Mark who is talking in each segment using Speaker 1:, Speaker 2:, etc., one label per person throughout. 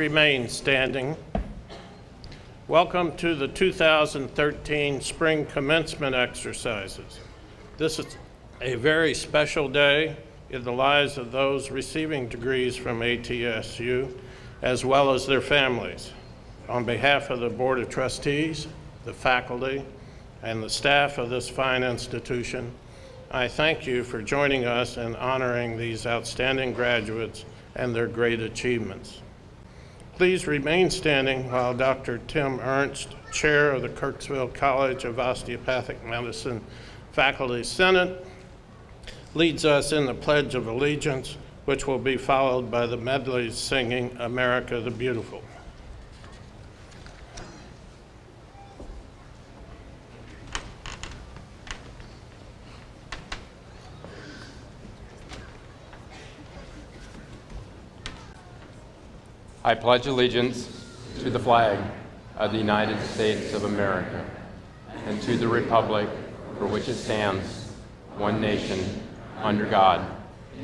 Speaker 1: remain standing. Welcome to the 2013 Spring Commencement Exercises. This is a very special day in the lives of those receiving degrees from ATSU, as well as their families. On behalf of the Board of Trustees, the faculty, and the staff of this fine institution, I thank you for joining us in honoring these outstanding graduates and their great achievements. Please remain standing while Dr. Tim Ernst, Chair of the Kirksville College of Osteopathic Medicine Faculty Senate, leads us in the Pledge of Allegiance, which will be followed by the medleys singing America the Beautiful.
Speaker 2: I pledge allegiance to the flag of the United States of America and to the republic for which it stands, one nation, under God,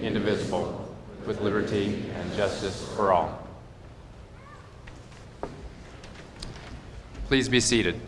Speaker 2: indivisible, with liberty and justice for all. Please be seated.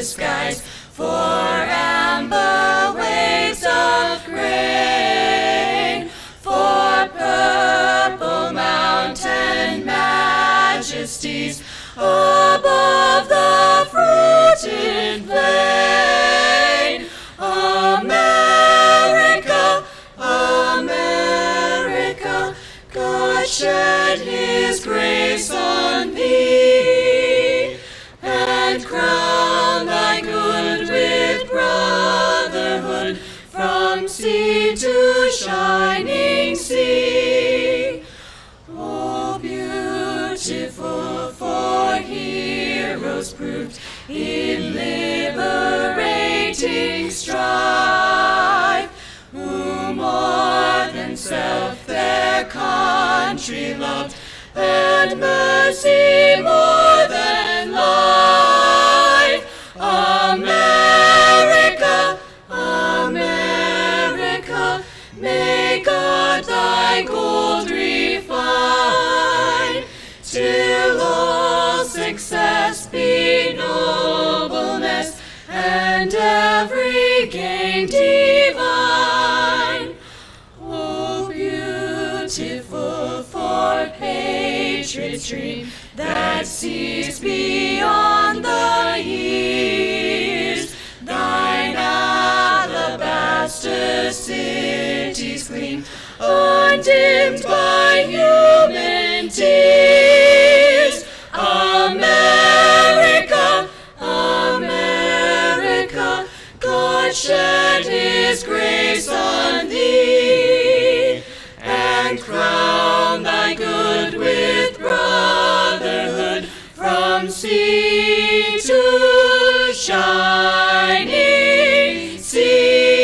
Speaker 3: Skies, for amber waves of grain, for purple mountain majesties above the fruited plain. America, America, God shed His grace on thee and crown thy good with brotherhood from sea to shining sea. Oh, beautiful for heroes proved in liberating strife, who more than self their country loved, and mercy more than life. America, America, may God thy gold refine, till all success be nobleness, and every gain divine. Oh, beautiful for patriot's dream that sees beyond the years, thine alabaster cities gleam, undimmed by human tears. America, America, God shed His grace on thee and crown thy good with brotherhood from sea to shining sea.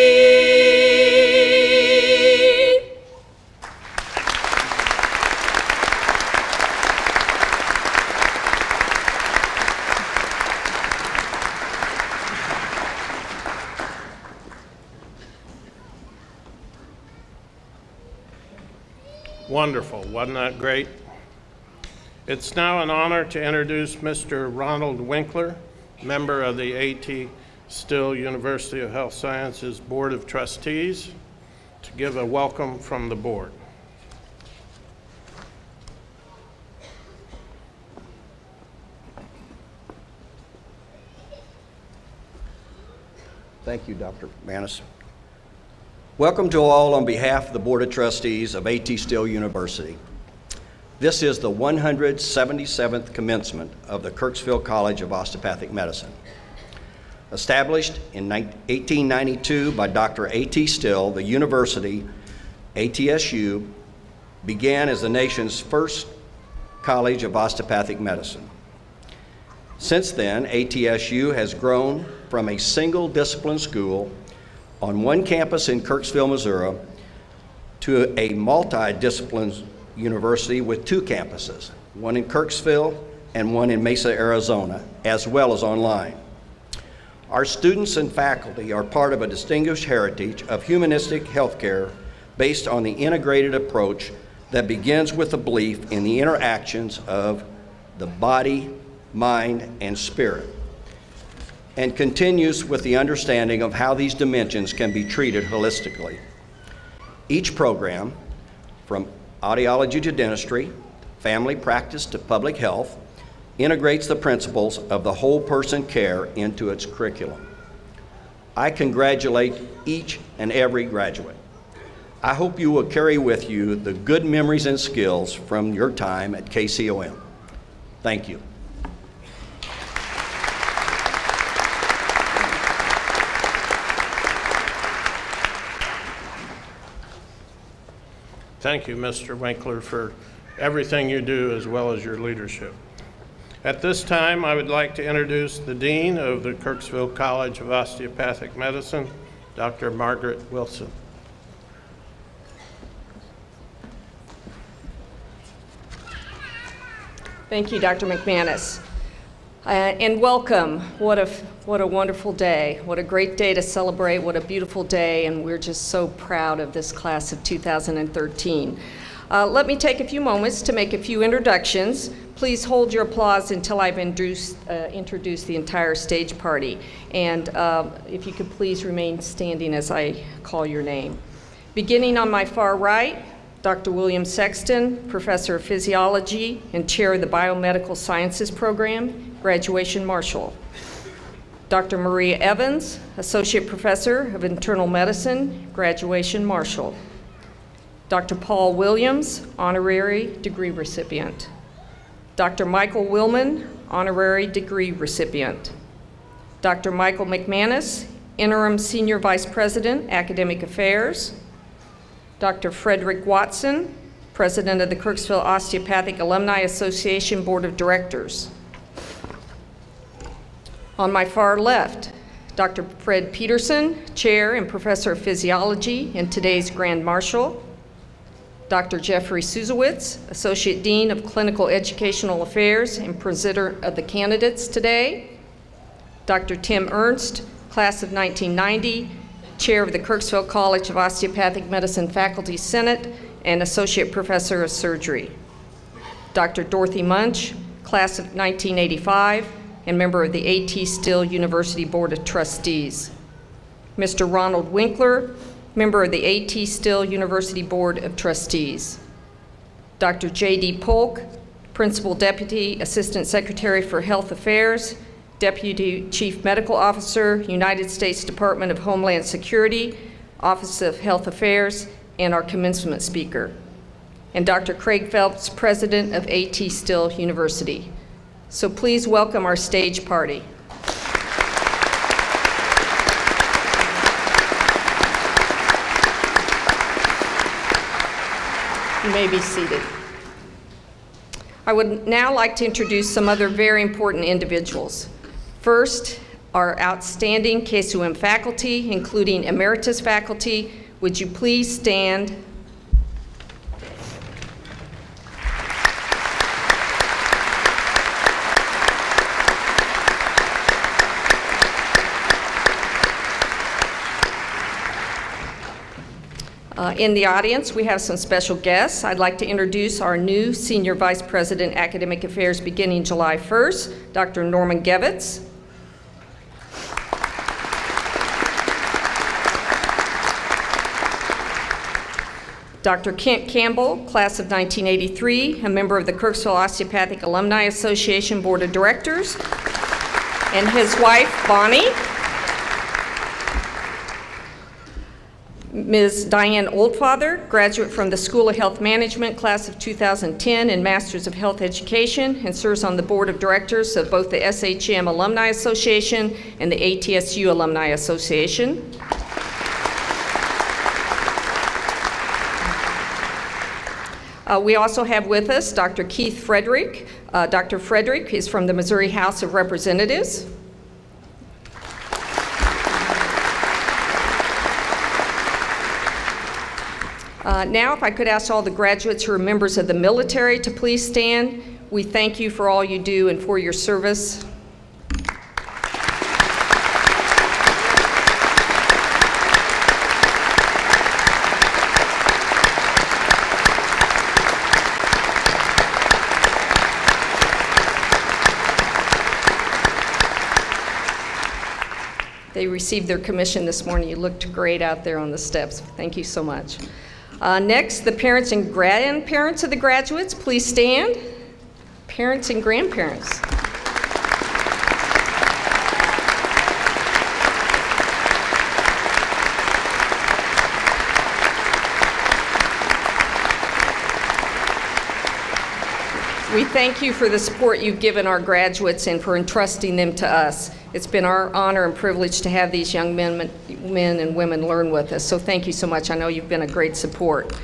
Speaker 1: Wonderful, wasn't that great? It's now an honor to introduce Mr. Ronald Winkler, member of the ATSU University of Health Sciences Board of Trustees, to give a welcome from the board.
Speaker 4: Thank you, Dr. Manis. Welcome to all on behalf of the Board of Trustees of ATSU University. This is the 177th commencement of the Kirksville College of Osteopathic Medicine. Established in 1892 by Dr. A.T. Still, the university, ATSU, began as the nation's first college of osteopathic medicine. Since then, ATSU has grown from a single discipline school on one campus in Kirksville, Missouri, to a multi-discipline university with two campuses, one in Kirksville and one in Mesa, Arizona, as well as online. Our students and faculty are part of a distinguished heritage of humanistic healthcare based on the integrated approach that begins with the belief in the interactions of the body, mind, and spirit, and continues with the understanding of how these dimensions can be treated holistically. Each program, from audiology to dentistry, family practice to public health, integrates the principles of the whole person care into its curriculum. I congratulate each and every graduate. I hope you will carry with you the good memories and skills from your time at KCOM. Thank you.
Speaker 1: Thank you, Mr. Winkler, for everything you do as well as your leadership. At this time, I would like to introduce the Dean of the Kirksville College of Osteopathic Medicine, Dr. Margaret Wilson.
Speaker 5: Thank you, Dr. McManus. And welcome. What a wonderful day. What a great day to celebrate. What a beautiful day. And we're just so proud of this class of 2013. Let me take a few moments to make a few introductions. Please hold your applause until I've introduced the entire stage party. And if you could please remain standing as I call your name. Beginning on my far right, Dr. William Sexton, Professor of Physiology and Chair of the Biomedical Sciences Program, Graduation Marshal. Dr. Maria Evans, Associate Professor of Internal Medicine, Graduation Marshal. Dr. Paul Williams, Honorary Degree Recipient. Dr. Michael Willman, Honorary Degree Recipient. Dr. Michael McManus, Interim Senior Vice President, Academic Affairs. Dr. Frederick Watson, President of the Kirksville Osteopathic Alumni Association Board of Directors. On my far left, Dr. Fred Peterson, Chair and Professor of Physiology and today's Grand Marshal. Dr. Jeffrey Suzowitz, Associate Dean of Clinical Educational Affairs and presenter of the candidates today. Dr. Tim Ernst, Class of 1990, Chair of the Kirksville College of Osteopathic Medicine Faculty Senate and Associate Professor of Surgery. Dr. Dorothy Munch, Class of 1985, and member of the A.T. Still University Board of Trustees. Mr. Ronald Winkler, member of the A.T. Still University Board of Trustees. Dr. J.D. Polk, Principal Deputy Assistant Secretary for Health Affairs, Deputy Chief Medical Officer, United States Department of Homeland Security, Office of Health Affairs, and our commencement speaker. And Dr. Craig Phelps, President of A.T. Still University. So please welcome our stage party. You may be seated. I would now like to introduce some other very important individuals. First, our outstanding KCOM faculty, including emeritus faculty. Would you please stand? In the audience, we have some special guests. I'd like to introduce our new Senior Vice President, Academic Affairs, beginning July 1st, Dr. Norman Gevitz. Dr. Kent Campbell, Class of 1983, a member of the Kirksville Osteopathic Alumni Association Board of Directors, and his wife, Bonnie. Ms. Diane Oldfather, graduate from the School of Health Management, class of 2010, and Masters of Health Education, and serves on the board of directors of both the SHM Alumni Association and the ATSU Alumni Association. We also have with us Dr. Keith Frederick. Dr. Frederick is from the Missouri House of Representatives. Now, if I could ask all the graduates who are members of the military to please stand. We thank you for all you do and for your service. They received their commission this morning. You looked great out there on the steps. Thank you so much. Next, the parents and grandparents of the graduates, please stand. Parents and grandparents. We thank you for the support you've given our graduates and for entrusting them to us. It's been our honor and privilege to have these young men and women learn with us, so thank you so much. I know you've been a great support.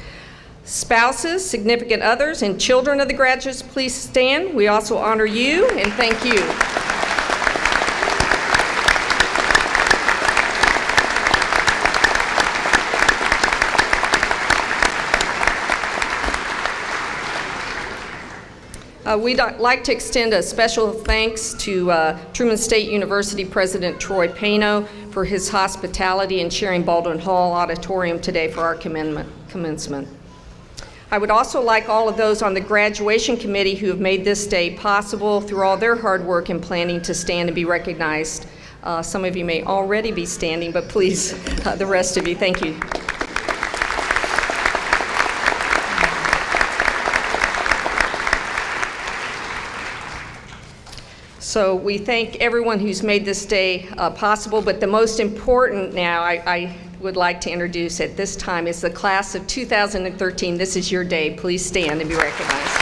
Speaker 5: Spouses, significant others, and children of the graduates, please stand. We also honor you and thank you. We'd like to extend a special thanks to Truman State University President Troy Pano for his hospitality and sharing Baldwin Hall auditorium today for our commencement. I would also like all of those on the graduation committee who have made this day possible through all their hard work and planning to stand and be recognized. Some of you may already be standing, but please, the rest of you, thank you. So we thank everyone who's made this day possible, but the most important now I would like to introduce at this time is the class of 2013. This is your day. Please stand and be recognized.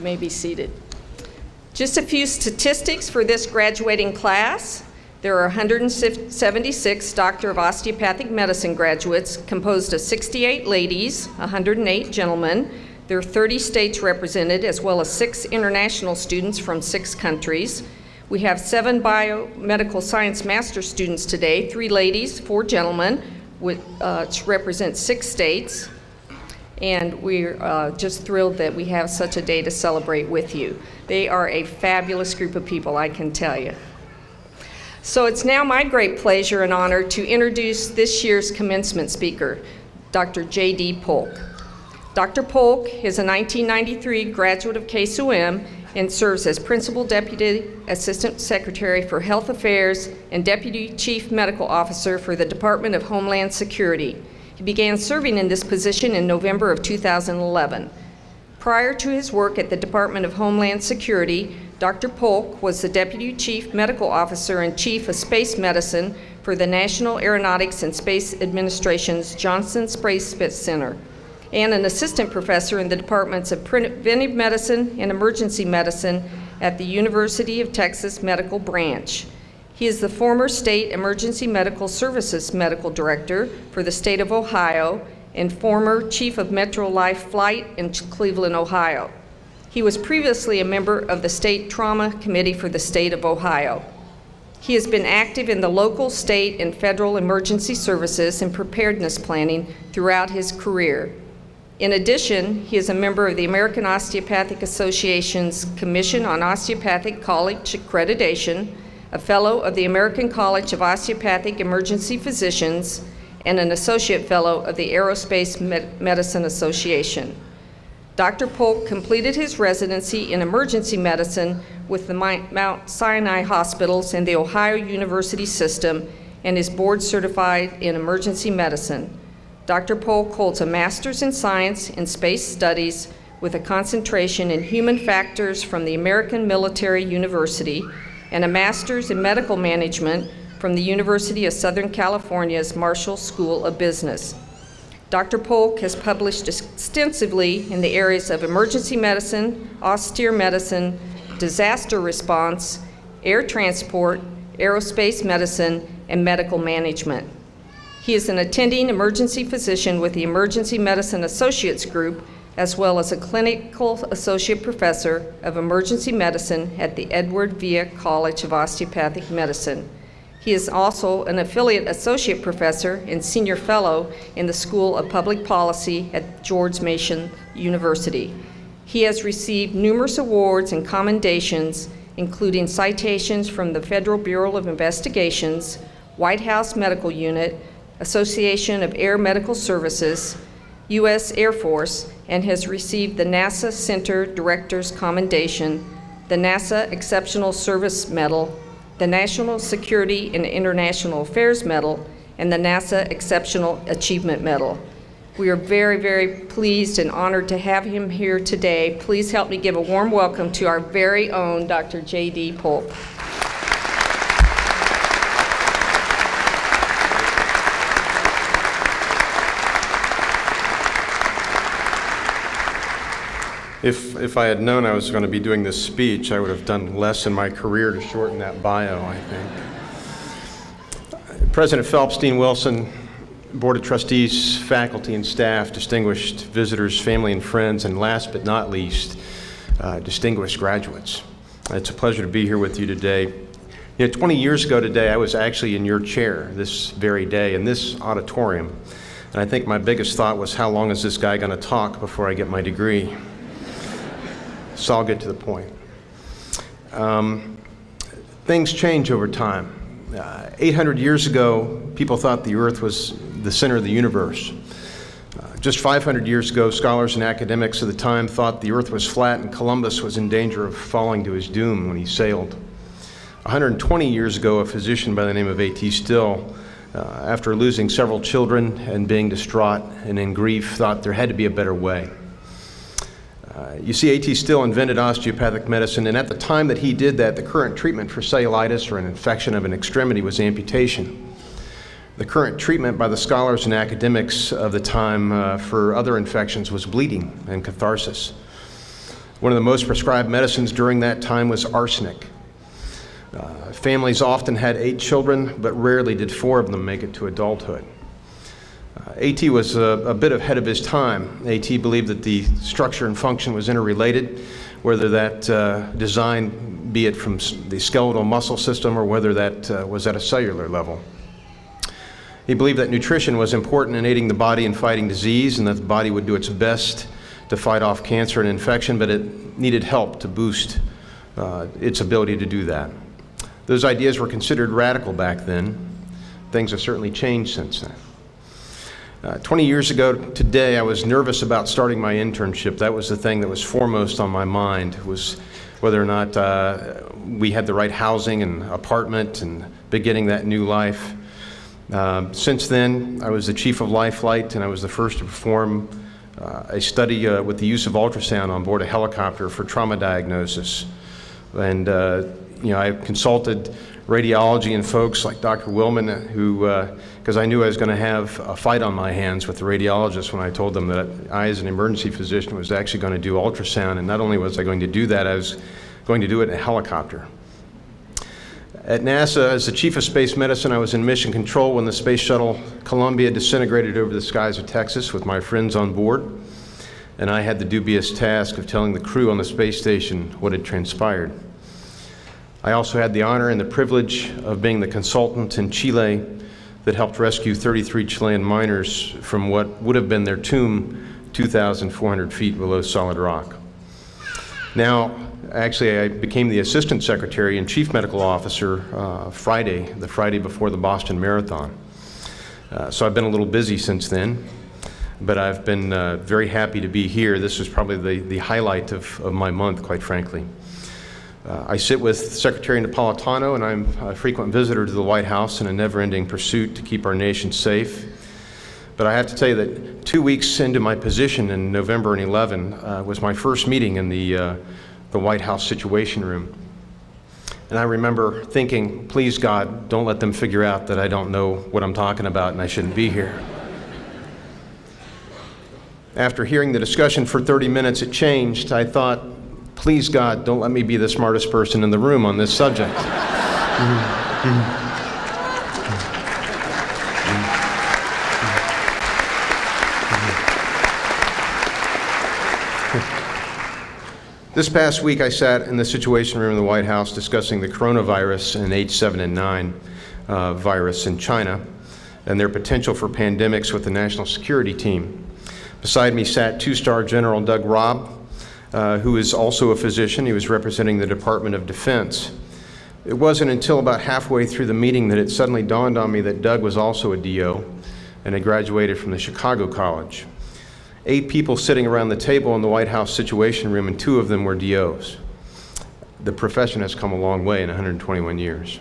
Speaker 5: May be seated. Just a few statistics for this graduating class. There are 176 Doctor of Osteopathic Medicine graduates, composed of 68 ladies, 108 gentlemen. There are 30 states represented, as well as 6 international students from 6 countries. We have 7 biomedical science master students today, 3 ladies, 4 gentlemen, which represent 6 states. And we're just thrilled that we have such a day to celebrate with you. They are a fabulous group of people, I can tell you. So it's now my great pleasure and honor to introduce this year's commencement speaker, Dr. J.D. Polk. Dr. Polk is a 1993 graduate of ATSU-KCOM and serves as Principal Deputy Assistant Secretary for Health Affairs and Deputy Chief Medical Officer for the Department of Homeland Security. He began serving in this position in November of 2011. Prior to his work at the Department of Homeland Security, Dr. Polk was the Deputy Chief Medical Officer and Chief of Space Medicine for the National Aeronautics and Space Administration's Johnson Space Center, and an assistant professor in the departments of preventive medicine and emergency medicine at the University of Texas Medical Branch. He is the former State Emergency Medical Services Medical Director for the state of Ohio and former Chief of Metro Life Flight in Cleveland, Ohio. He was previously a member of the State Trauma Committee for the state of Ohio. He has been active in the local, state, and federal emergency services and preparedness planning throughout his career. In addition, he is a member of the American Osteopathic Association's Commission on Osteopathic College Accreditation, a fellow of the American College of Osteopathic Emergency Physicians, and an associate fellow of the Aerospace Medicine Association. Dr. Polk completed his residency in emergency medicine with the Mount Sinai Hospitals and the Ohio University System and is board certified in emergency medicine. Dr. Polk holds a master's in science and space studies with a concentration in human factors from the American Military University and a master's in medical management from the University of Southern California's Marshall School of Business. Dr. Polk has published extensively in the areas of emergency medicine, austere medicine, disaster response, air transport, aerospace medicine, and medical management. He is an attending emergency physician with the Emergency Medicine Associates Group, as well as a clinical associate professor of emergency medicine at the Edward Via College of Osteopathic Medicine. He is also an affiliate associate professor and senior fellow in the School of Public Policy at George Mason University. He has received numerous awards and commendations, including citations from the Federal Bureau of Investigations, White House Medical Unit, Association of Air Medical Services, U.S. Air Force, and has received the NASA Center Director's Commendation, the NASA Exceptional Service Medal, the National Security and International Affairs Medal, and the NASA Exceptional Achievement Medal. We are very, very pleased and honored to have him here today. Please help me give a warm welcome to our very own Dr. J.D. Polk.
Speaker 6: If I had known I was going to be doing this speech, I would have done less in my career to shorten that bio, I think. President Phelps, Dean Wilson, Board of Trustees, faculty and staff, distinguished visitors, family and friends, and last but not least, distinguished graduates. It's a pleasure to be here with you today. You know, 20 years ago today, I was actually in your chair this very day in this auditorium. And I think my biggest thought was, how long is this guy going to talk before I get my degree? So I'll get to the point. Things change over time. 800 years ago, people thought the Earth was the center of the universe. Just 500 years ago, scholars and academics of the time thought the Earth was flat and Columbus was in danger of falling to his doom when he sailed. 120 years ago, a physician by the name of A.T. Still, after losing several children and being distraught and in grief, thought there had to be a better way. You see, A.T. Still invented osteopathic medicine, and at the time that he did that, the current treatment for cellulitis or an infection of an extremity was amputation. The current treatment by the scholars and academics of the time for other infections was bleeding and catharsis. One of the most prescribed medicines during that time was arsenic. Families often had 8 children, but rarely did 4 of them make it to adulthood. A.T. was a bit ahead of his time. A.T. believed that the structure and function was interrelated, whether that design be it from the skeletal muscle system or whether that was at a cellular level. He believed that nutrition was important in aiding the body in fighting disease, and that the body would do its best to fight off cancer and infection, but it needed help to boost its ability to do that. Those ideas were considered radical back then. Things have certainly changed since then. 20 years ago today, I was nervous about starting my internship. That was the thing that was foremost on my mind, was whether or not we had the right housing and apartment and beginning that new life. Since then, I was the chief of life flight, and I was the first to perform a study with the use of ultrasound on board a helicopter for trauma diagnosis. And you know, I consulted radiology and folks like Dr. Willman, who, because I knew I was going to have a fight on my hands with the radiologist when I told them that I, as an emergency physician, was actually going to do ultrasound. And not only was I going to do that, I was going to do it in a helicopter. At NASA, as the chief of space medicine, I was in mission control when the space shuttle Columbia disintegrated over the skies of Texas with my friends on board. And I had the dubious task of telling the crew on the space station what had transpired. I also had the honor and the privilege of being the consultant in Chile that helped rescue 33 Chilean miners from what would have been their tomb 2,400 feet below solid rock. Now, actually, I became the assistant secretary and chief medical officer the Friday before the Boston Marathon. So I've been a little busy since then, but I've been very happy to be here. This was probably the highlight of my month, quite frankly. I sit with Secretary Napolitano, and I'm a frequent visitor to the White House in a never-ending pursuit to keep our nation safe. But I have to tell you that 2 weeks into my position in November 11 was my first meeting in the White House Situation Room. And I remember thinking, please God, don't let them figure out that I don't know what I'm talking about and I shouldn't be here. After hearing the discussion for 30 minutes, it changed. I thought, please God, don't let me be the smartest person in the room on this subject. This past week, I sat in the Situation Room in the White House discussing the coronavirus and H7N9 virus in China and their potential for pandemics with the national security team. Beside me sat two-star General Doug Robb, who is also a physician. He was representing the Department of Defense. It wasn't until about halfway through the meeting that it suddenly dawned on me that Doug was also a DO and had graduated from the Chicago College. 8 people sitting around the table in the White House Situation Room, and 2 of them were DOs. The profession has come a long way in 121 years.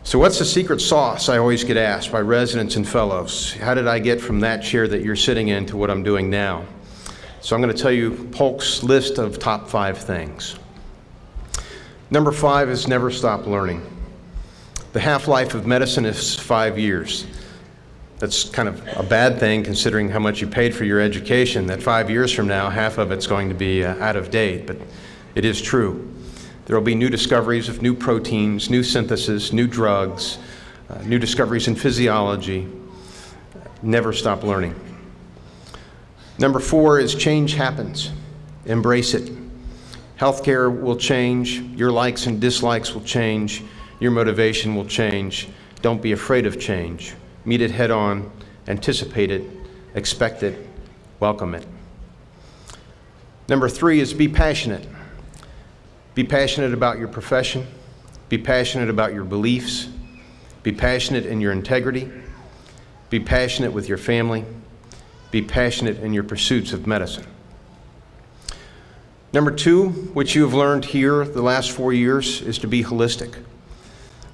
Speaker 6: So what's the secret sauce, I always get asked by residents and fellows. How did I get from that chair that you're sitting in to what I'm doing now? So I'm going to tell you Polk's list of top 5 things. Number 5 is never stop learning. The half-life of medicine is 5 years. That's kind of a bad thing considering how much you paid for your education, that 5 years from now, half of it's going to be out of date, but it is true. There will be new discoveries of new proteins, new synthesis, new drugs, new discoveries in physiology. Never stop learning. Number 4 is change happens. Embrace it. Healthcare will change. Your likes and dislikes will change. Your motivation will change. Don't be afraid of change. Meet it head on, anticipate it, expect it, welcome it. Number 3 is be passionate. Be passionate about your profession. Be passionate about your beliefs. Be passionate in your integrity. Be passionate with your family. Be passionate in your pursuits of medicine. Number 2, which you have learned here the last 4 years, is to be holistic.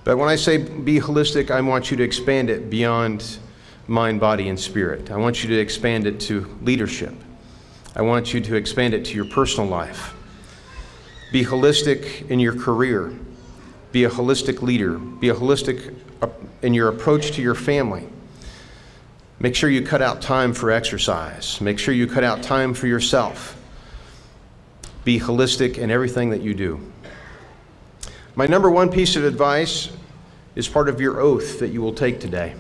Speaker 6: But when I say be holistic, I want you to expand it beyond mind, body, and spirit. I want you to expand it to leadership. I want you to expand it to your personal life. Be holistic in your career. Be a holistic leader. Be a holistic in your approach to your family. Make sure you cut out time for exercise. Make sure you cut out time for yourself. Be holistic in everything that you do. My number 1 piece of advice is part of your oath that you will take today.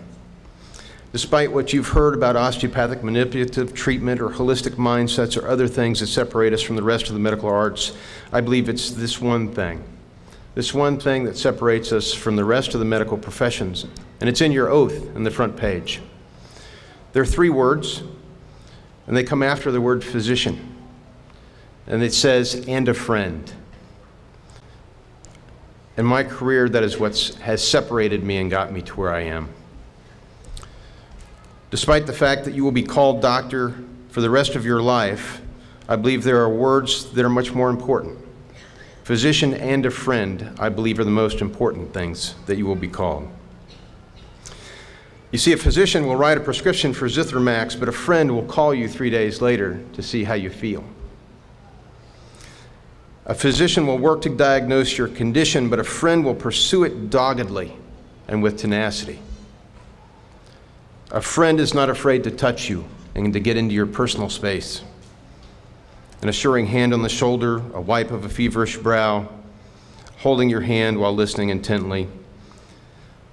Speaker 6: Despite what you've heard about osteopathic manipulative treatment or holistic mindsets or other things that separate us from the rest of the medical arts, I believe it's this one thing that separates us from the rest of the medical professions, and it's in your oath in the front page. There are 3 words, and they come after the word physician, and it says, and a friend. In my career, that is what has separated me and got me to where I am. Despite the fact that you will be called doctor for the rest of your life, I believe there are words that are much more important. Physician and a friend, I believe, are the most important things that you will be called. You see, a physician will write a prescription for Zithromax, but a friend will call you 3 days later to see how you feel. A physician will work to diagnose your condition, but a friend will pursue it doggedly and with tenacity. A friend is not afraid to touch you and to get into your personal space. An assuring hand on the shoulder, a wipe of a feverish brow, holding your hand while listening intently.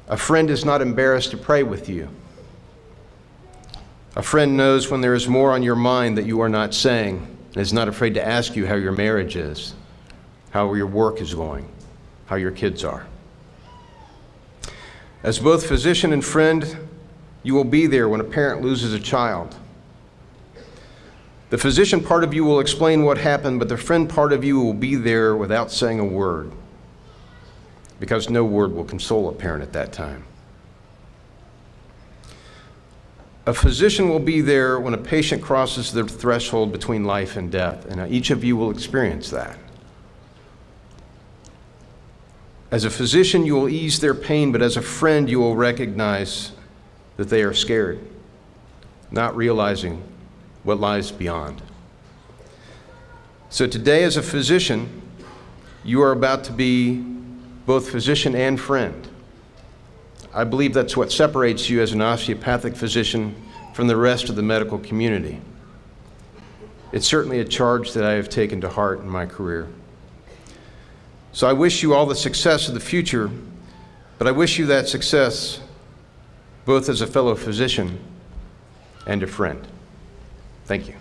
Speaker 6: A friend is not embarrassed to pray with you. A friend knows when there is more on your mind that you are not saying, and is not afraid to ask you how your marriage is, how your work is going, how your kids are. As both physician and friend, you will be there when a parent loses a child. The physician part of you will explain what happened, but the friend part of you will be there without saying a word, because no word will console a parent at that time. A physician will be there when a patient crosses the threshold between life and death, and each of you will experience that. As a physician, you will ease their pain, but as a friend, you will recognize that they are scared, not realizing what lies beyond. So today, as a physician, you are about to be both physician and friend. I believe that's what separates you as an osteopathic physician from the rest of the medical community. It's certainly a charge that I have taken to heart in my career. So I wish you all the success of the future, but I wish you that success both as a fellow physician and a friend. Thank you.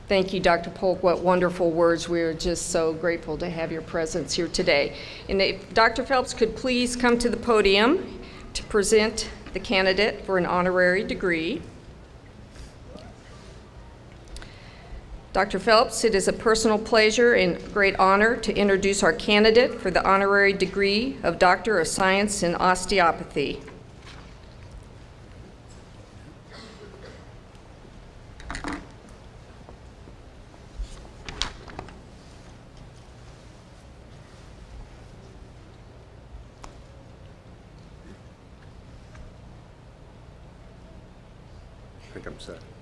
Speaker 5: Thank you, Dr. Polk. What wonderful words. We're just so grateful to have your presence here today. And if Dr. Phelps could please come to the podium to present the candidate for an honorary degree. Dr. Phelps, it is a personal pleasure and great honor to introduce our candidate for the honorary degree of Doctor of Science in Osteopathy.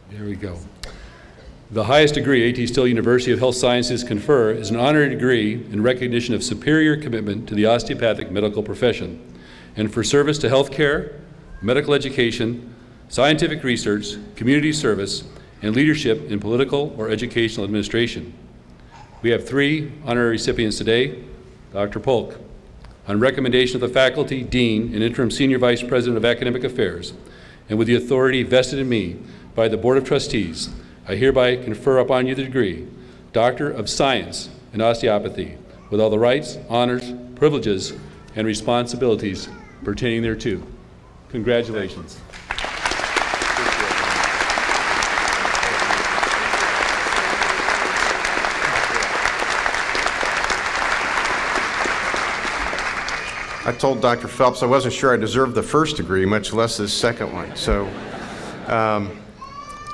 Speaker 7: There we go. The highest degree AT-Still University of Health Sciences confer is an honorary degree in recognition of superior commitment to the osteopathic medical profession and for service to healthcare, medical education, scientific research, community service, and leadership in political or educational administration. We have 3 honorary recipients today. Dr. Polk, on recommendation of the faculty, dean, and interim senior vice president of academic affairs, and with the authority vested in me by the Board of Trustees, I hereby confer upon you the degree, Doctor of Science in Osteopathy, with all the rights, honors, privileges, and responsibilities pertaining thereto. Congratulations.
Speaker 6: I told Dr. Phelps I wasn't sure I deserved the first degree, much less this second one. So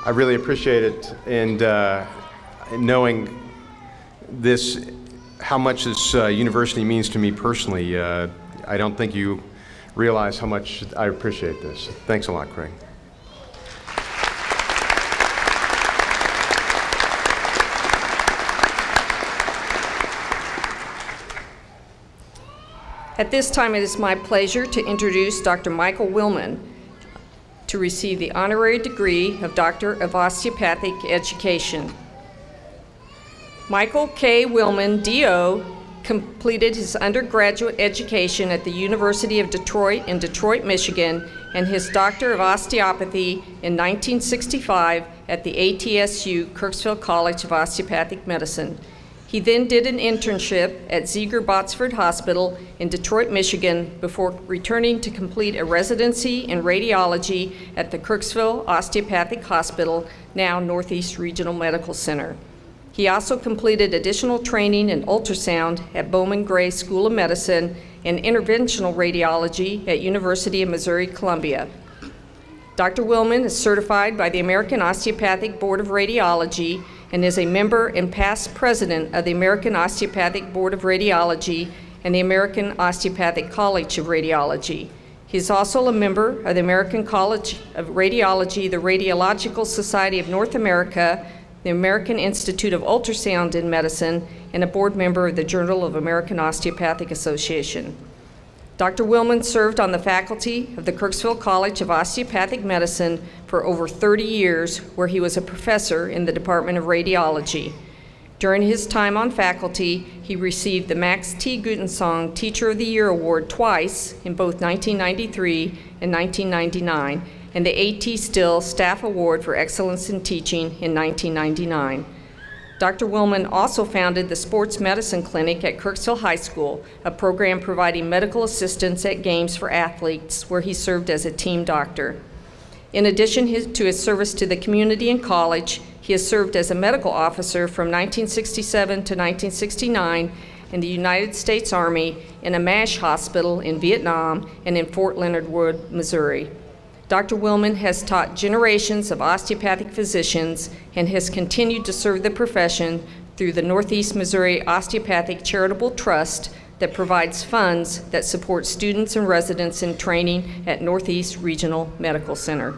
Speaker 6: I really appreciate it, and knowing this, how much this university means to me personally. I don't think you realize how much I appreciate this. Thanks a lot, Craig.
Speaker 5: At this time, it is my pleasure to introduce Dr. Michael Willman to receive the honorary degree of Doctor of Osteopathic Education. Michael K. Willman, D.O., completed his undergraduate education at the University of Detroit in Detroit, Michigan, and his Doctor of Osteopathy in 1965 at the ATSU-KCOM College of Osteopathic Medicine. He then did an internship at Ziegler-Botsford Hospital in Detroit, Michigan, before returning to complete a residency in radiology at the Kirksville Osteopathic Hospital, now Northeast Regional Medical Center. He also completed additional training in ultrasound at Bowman Gray School of Medicine and interventional radiology at University of Missouri-Columbia. Dr. Willman is certified by the American Osteopathic Board of Radiology and is a member and past president of the American Osteopathic Board of Radiology and the American Osteopathic College of Radiology. He is also a member of the American College of Radiology, the Radiological Society of North America, the American Institute of Ultrasound in Medicine, and a board member of the Journal of American Osteopathic Association. Dr. Willman served on the faculty of the Kirksville College of Osteopathic Medicine for over 30 years, where he was a professor in the Department of Radiology. During his time on faculty, he received the Max T. Gutensong Teacher of the Year Award twice, in both 1993 and 1999, and the AT-Still Staff Award for Excellence in Teaching in 1999. Dr. Willman also founded the Sports Medicine Clinic at Kirksville High School, a program providing medical assistance at games for athletes, where he served as a team doctor. In addition to his service to the community and college, He has served as a medical officer from 1967 to 1969 in the United States Army, in a MASH hospital in Vietnam, and in Fort Leonard Wood, Missouri. Dr. Willman has taught generations of osteopathic physicians and has continued to serve the profession through the Northeast Missouri Osteopathic Charitable Trust that provides funds that support students and residents in training at Northeast Regional Medical Center.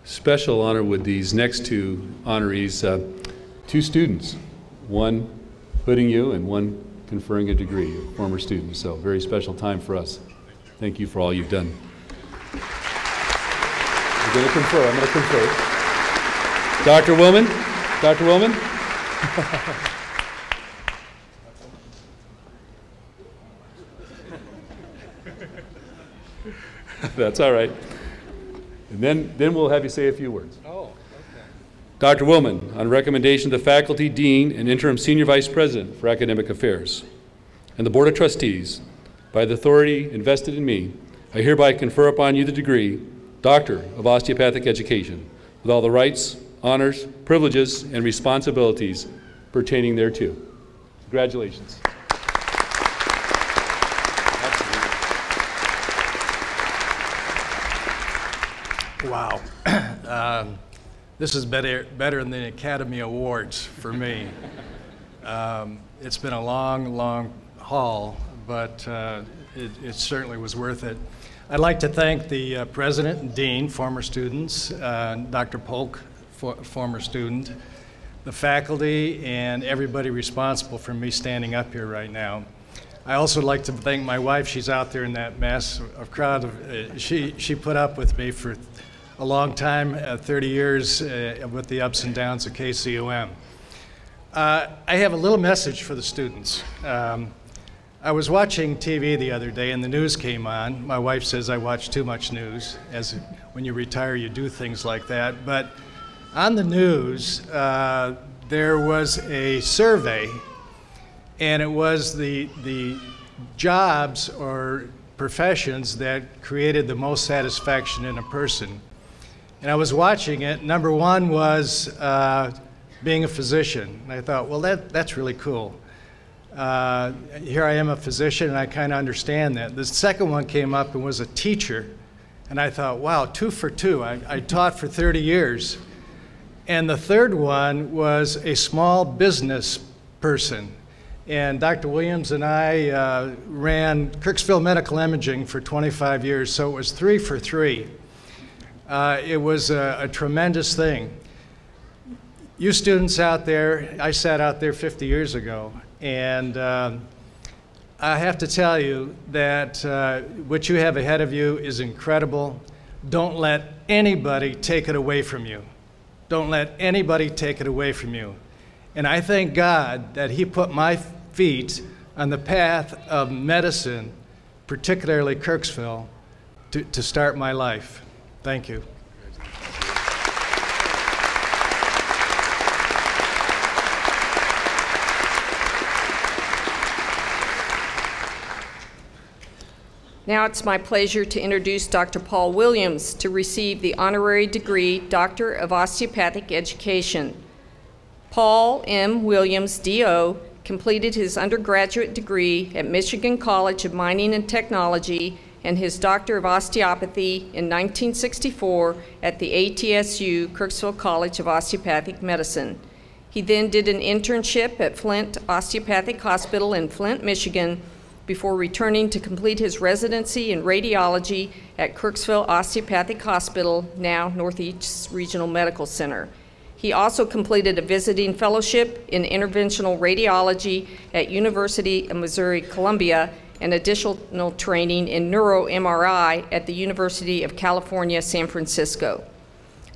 Speaker 7: Special honor with these next two honorees, two students, one putting you and one conferring a degree, a former student. So very special time for us. Thank you for all you've done. I'm going to confer. Dr. Willman? Dr. Willman? That's all right. And then we'll have you say a few words. Oh, okay. Dr. Willman, on recommendation of the faculty, dean, and interim senior vice president for academic affairs, and the board of trustees, by the authority invested in me, I hereby confer upon you the degree, Doctor of Osteopathic Education, with all the rights, honors, privileges, and responsibilities pertaining thereto. Congratulations.
Speaker 8: Wow. This is better than the Academy Awards for me. It's been a long, long haul, but it certainly was worth it. I'd like to thank the president and dean, former students, Dr. Polk, former student, the faculty, and everybody responsible for me standing up here right now. I also would like to thank my wife. She's out there in that mess of crowd. She put up with me for a long time, 30 years, with the ups and downs of KCOM. I have a little message for the students. I was watching TV the other day and the news came on. My wife says I watch too much news, as when you retire you do things like that. But on the news, there was a survey, and it was the jobs or professions that created the most satisfaction in a person. And I was watching it. Number one was being a physician. And I thought, well, that's really cool. Here I am, a physician, and I kind of understand that. The second one came up and was a teacher. And I thought, wow, 2 for 2. I taught for 30 years. And the third one was a small business person. And Dr. Williams and I ran Kirksville Medical Imaging for 25 years, so it was 3 for 3. It was a tremendous thing. You students out there, I sat out there 50 years ago, and I have to tell you that what you have ahead of you is incredible. Don't let anybody take it away from you. Don't let anybody take it away from you. And I thank God that He put my feet on the path of medicine, particularly Kirksville, to start my life. Thank you.
Speaker 5: Now it's my pleasure to introduce Dr. Paul Williams to receive the honorary degree Doctor of Osteopathic Education. Paul M. Williams, D.O., completed his undergraduate degree at Michigan College of Mining and Technology and his Doctor of Osteopathy in 1964 at the ATSU-Kirksville College of Osteopathic Medicine. He then did an internship at Flint Osteopathic Hospital in Flint, Michigan, before returning to complete his residency in radiology at Kirksville Osteopathic Hospital, now Northeast Regional Medical Center. He also completed a visiting fellowship in interventional radiology at University of Missouri-Columbia and additional training in neuro-MRI at the University of California, San Francisco.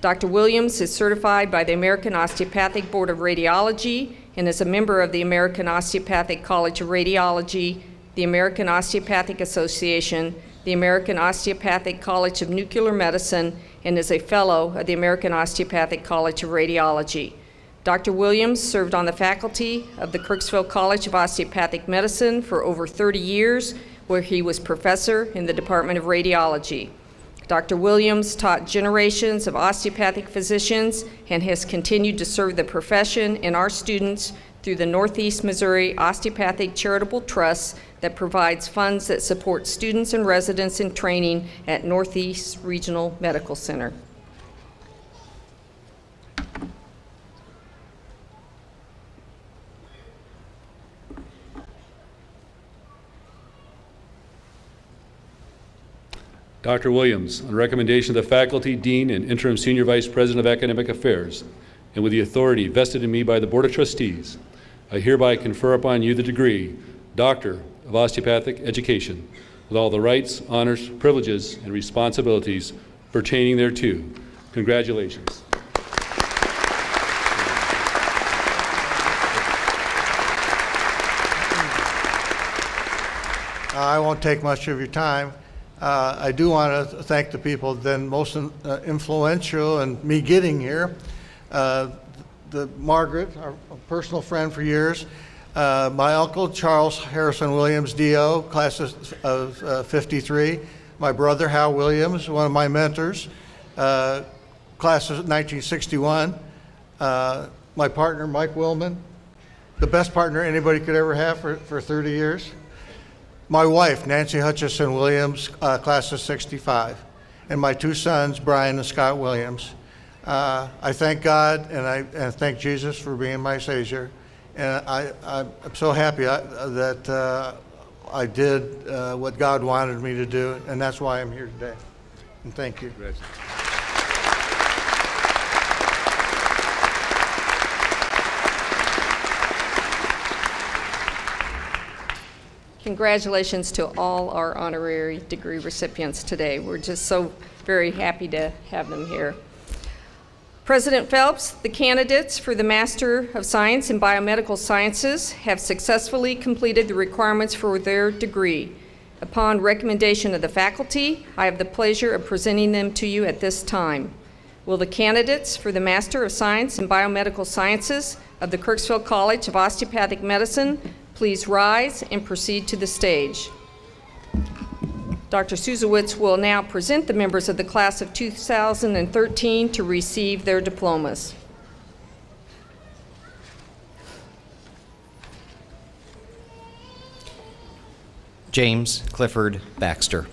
Speaker 5: Dr. Williams is certified by the American Osteopathic Board of Radiology and is a member of the American Osteopathic College of Radiology, the American Osteopathic Association, the American Osteopathic College of Nuclear Medicine, and is a fellow of the American Osteopathic College of Radiology. Dr. Williams served on the faculty of the Kirksville College of Osteopathic Medicine for over 30 years, where he was professor in the Department of Radiology. Dr. Williams taught generations of osteopathic physicians and has continued to serve the profession and our students through the Northeast Missouri Osteopathic Charitable Trust that provides funds that support students and residents in training at Northeast Regional Medical Center.
Speaker 7: Dr. Williams, on recommendation of the faculty, dean, and interim senior vice president of academic affairs, and with the authority vested in me by the Board of Trustees, I hereby confer upon you the degree Doctor of Osteopathic Education, with all the rights, honors, privileges, and responsibilities pertaining thereto. Congratulations.
Speaker 9: I won't take much of your time. I do want to thank the people then most influential in me getting here. Margaret, our personal friend for years, my uncle Charles Harrison Williams, D.O., class of 53, my brother Hal Williams, one of my mentors, class of 1961, my partner Mike Willman, the best partner anybody could ever have for 30 years. My wife, Nancy Hutchison Williams, class of 65, and my two sons, Brian and Scott Williams. I thank God and I thank Jesus for being my Savior. And I'm so happy that I did what God wanted me to do, and that's why I'm here today. And thank you.
Speaker 5: Congratulations to all our honorary degree recipients today. We're just so very happy to have them here. President Phelps, the candidates for the Master of Science in Biomedical Sciences have successfully completed the requirements for their degree. Upon recommendation of the faculty, I have the pleasure of presenting them to you at this time. Will the candidates for the Master of Science in Biomedical Sciences of the Kirksville College of Osteopathic Medicine please rise and proceed to the stage. Dr. Susowitz will now present the members of the class of 2013 to receive their diplomas.
Speaker 10: James Clifford Baxter.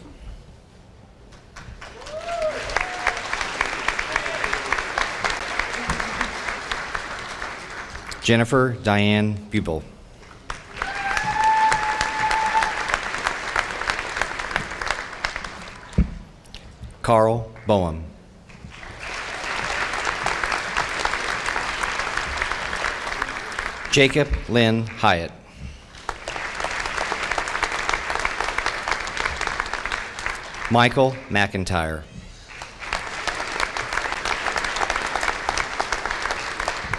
Speaker 10: Jennifer Diane Bubel. Carl Boehm. Jacob Lynn Hyatt. Michael McIntyre.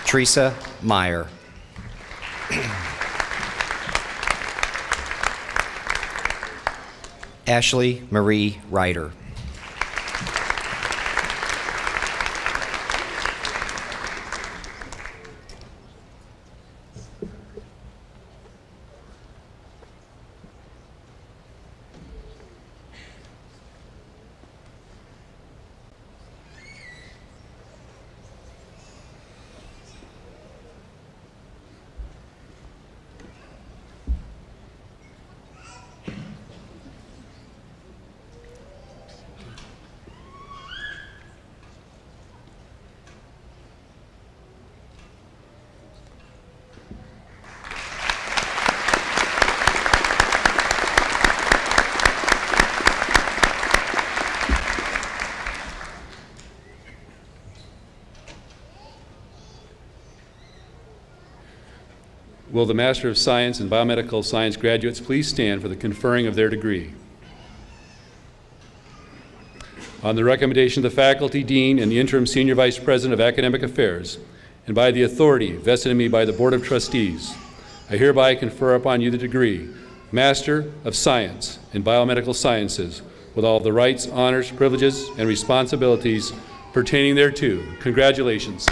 Speaker 10: Teresa Meyer. Ashley Marie Ryder.
Speaker 7: Will the Master of Science in Biomedical Science graduates please stand for the conferring of their degree? On the recommendation of the faculty, dean, and the interim senior vice president of academic affairs, and by the authority vested in me by the Board of Trustees, I hereby confer upon you the degree Master of Science in Biomedical Sciences, with all the rights, honors, privileges, and responsibilities pertaining thereto. Congratulations.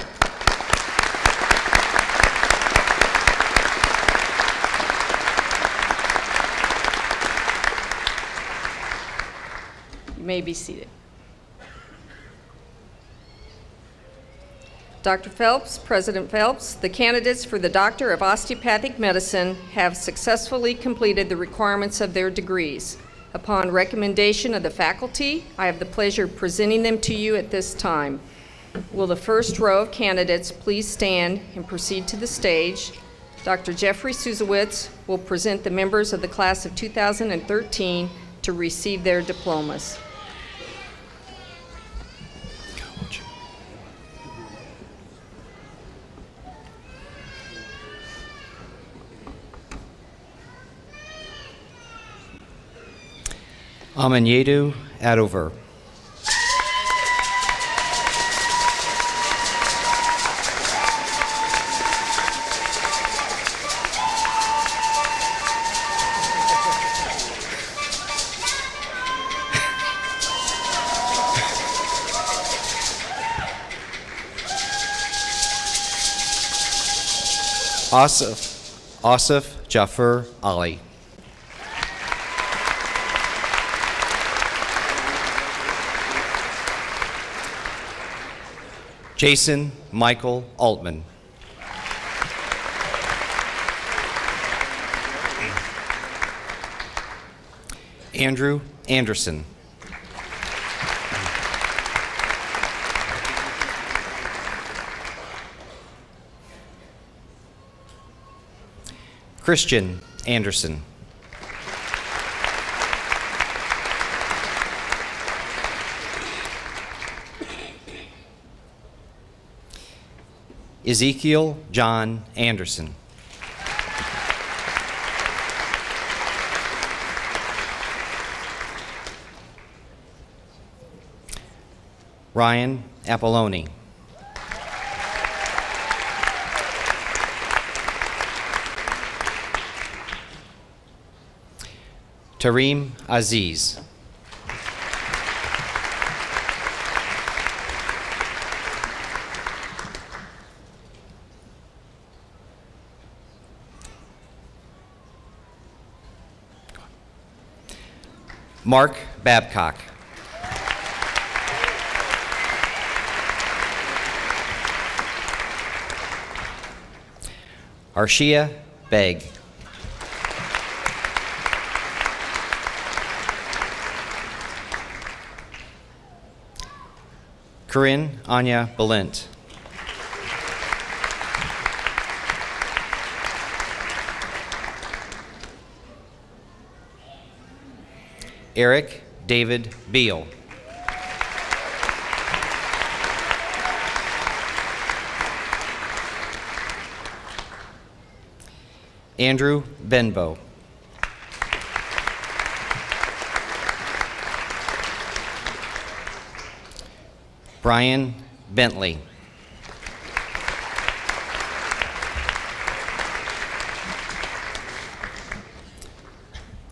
Speaker 5: may be seated. Dr. Phelps, President Phelps, the candidates for the Doctor of Osteopathic Medicine have successfully completed the requirements of their degrees. Upon recommendation of the faculty, I have the pleasure of presenting them to you at this time. Will the first row of candidates please stand and proceed to the stage? Dr. Jeffrey Suzowitz will present the members of the class of 2013 to receive their diplomas.
Speaker 10: Amanyedu Adover. Asif Jafar Ali. Jason Michael Altman. Andrew Anderson. Christian Anderson. Ezekiel John Anderson. Ryan Apolloni. Tareem Aziz. Mark Babcock. Arshia Beg. Corinne Anya Balint. Eric David Beal. Andrew Benbow. Brian Bentley.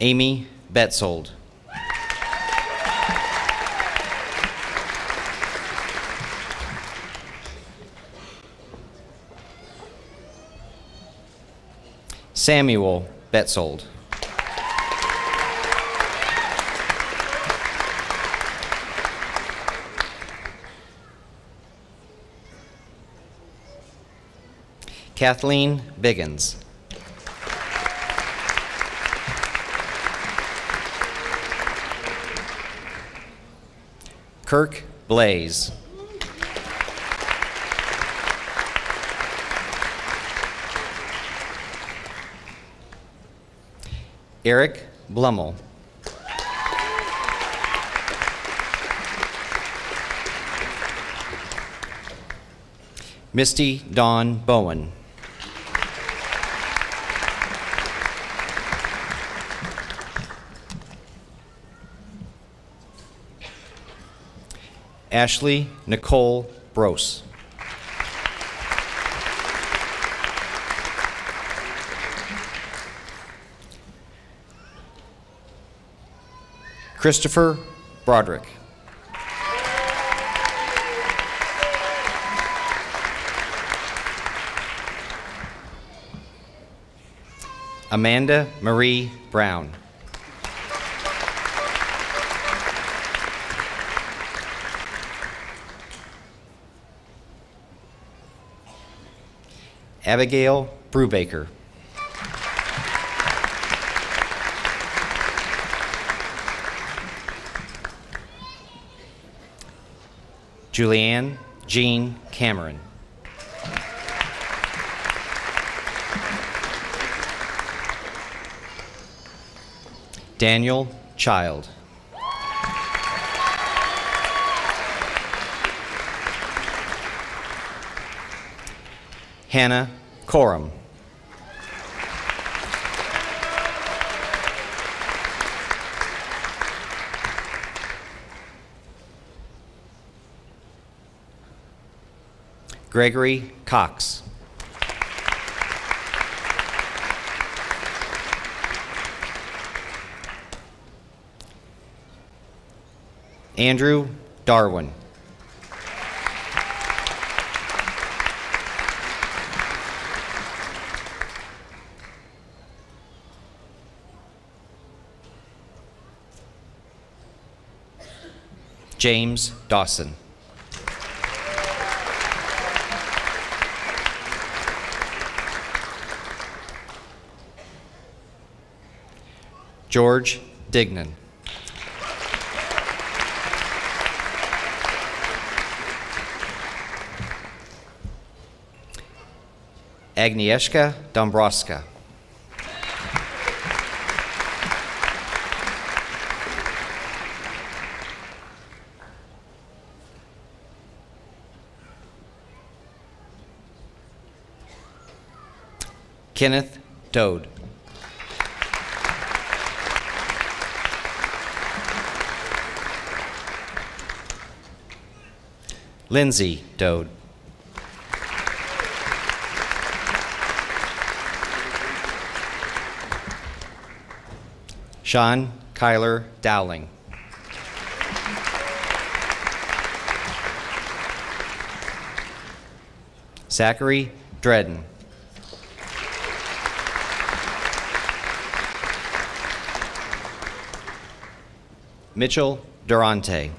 Speaker 10: Amy Betzold. Samuel Betzold. Kathleen Biggins. Kirk Blaze. Eric Blummel. Misty Dawn Bowen. Ashley Nicole Brose. Christopher Broderick. Amanda Marie Brown. Abigail Brubaker. Julianne Jean Cameron. Daniel Child. Hannah Coram. Gregory Cox. Andrew Darwin. James Dawson. George Dignan. Agnieszka Dombrowska. Kenneth Dode. Lindsay Dode. Sean Kyler Dowling. Zachary Dredden. Mitchell Durante.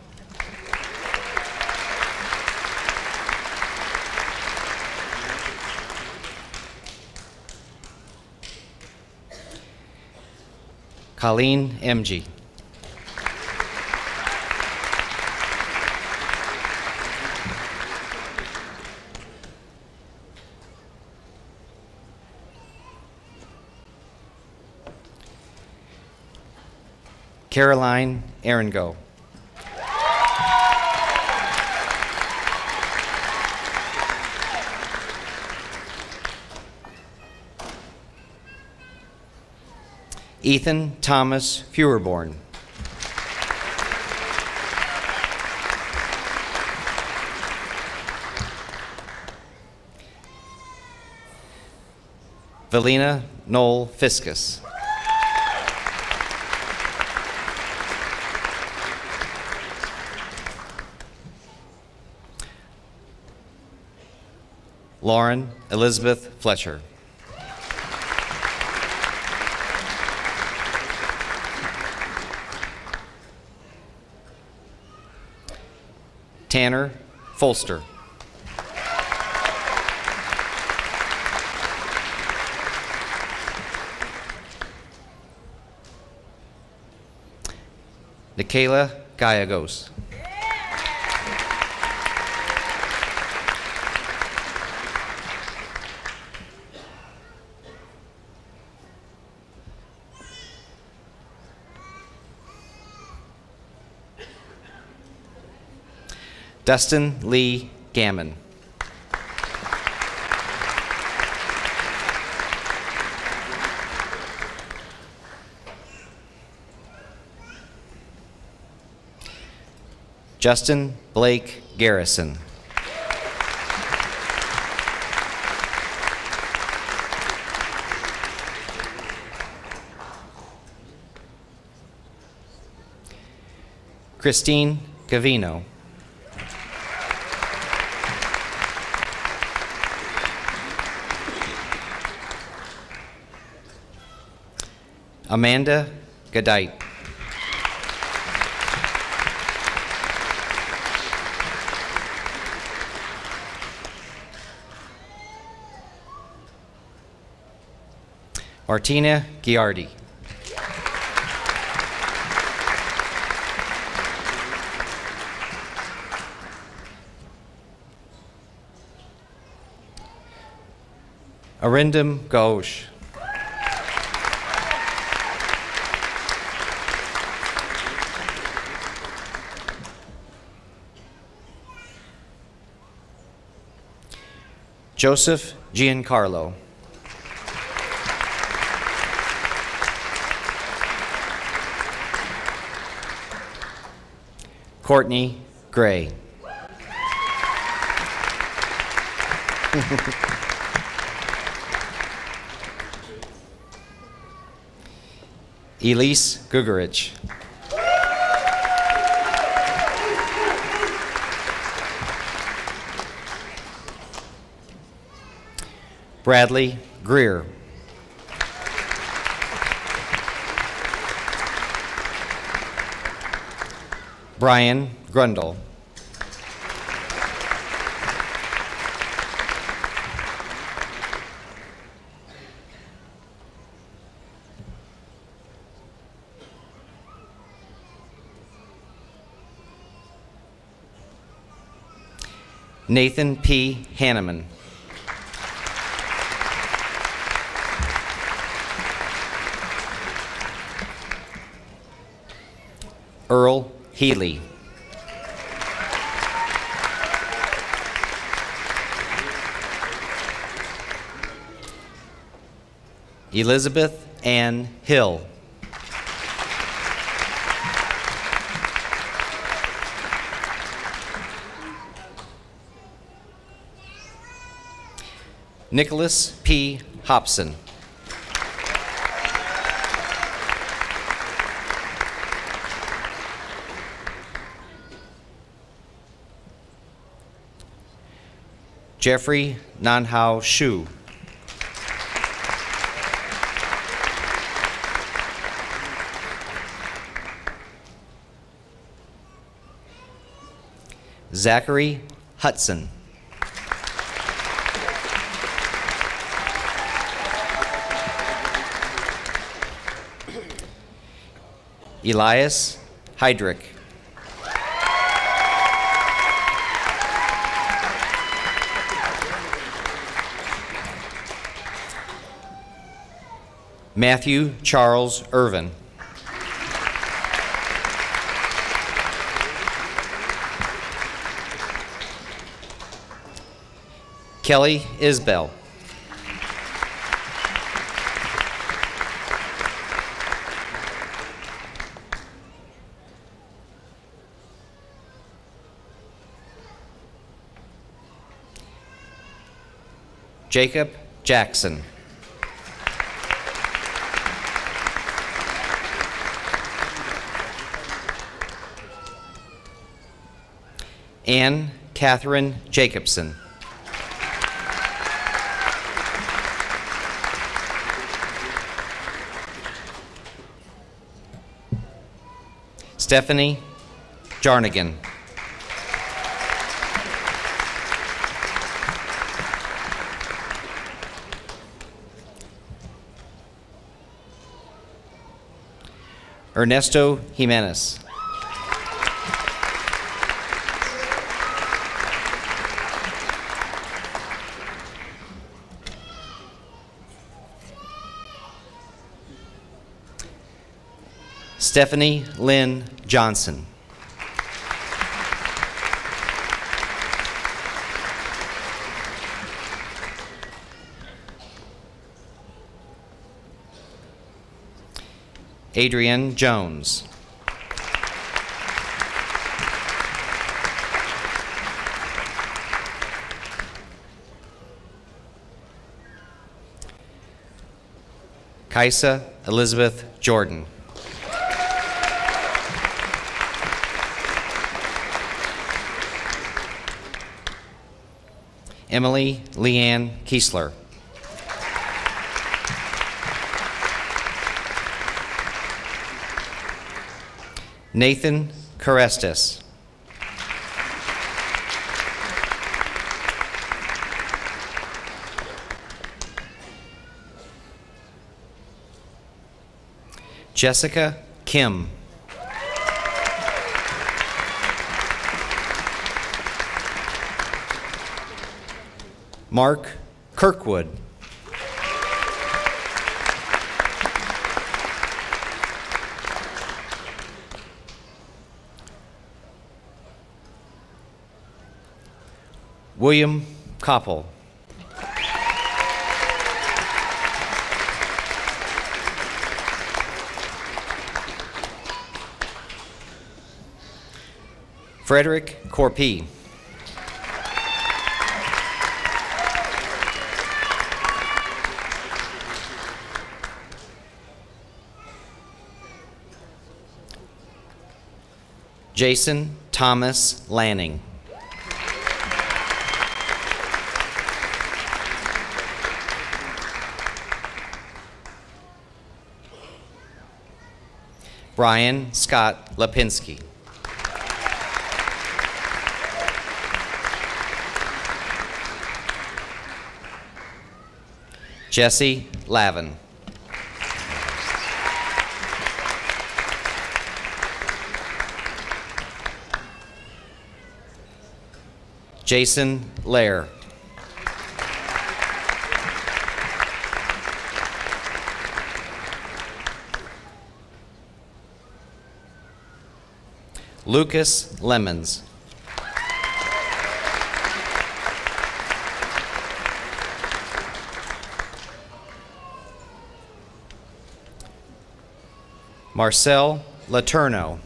Speaker 10: Colleen MG. Caroline Arango. Ethan Thomas Feuerborn. Valina Noel Fiscus. Lauren Elizabeth Fletcher. Tanner Folster. Nikayla Gallegos. Dustin Lee Gammon. Justin Blake Garrison. Christine Gavino. Amanda Gadite. Martina Giardi. Arindam Ghosh. Joseph Giancarlo. Courtney Gray. Elise Gugarich. Bradley Greer. Brian Grundle. Nathan P. Hanneman. Earl Healy. Elizabeth Ann Hill. Nicholas P. Hobson. Jeffrey Nanhao Shu. Zachary Hudson. Elias Heydrich. Matthew Charles Irvin. Kelly Isbell. Jacob Jackson. Anne Catherine Jacobson. Stephanie Jarnigan. Ernesto Jimenez. Stephanie Lynn Johnson. Adrienne Jones. Kaisa Elizabeth Jordan. Emily Leanne Kiesler. Nathan Carestis. Jessica Kim. Mark Kirkwood. William Koppel. Frederick Corpy. Jason Thomas Lanning. Brian Scott Lipinski. Jesse Lavin. Jason Lair. Lucas Lemons. Marcel Laterno.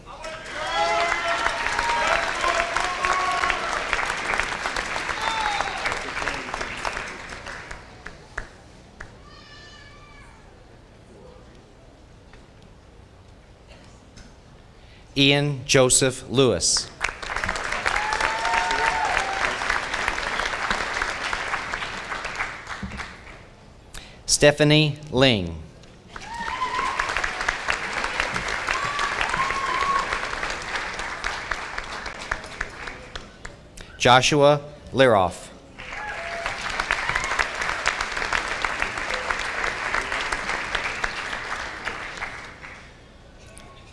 Speaker 10: Ian Joseph Lewis. Stephanie Ling. Joshua Liroff.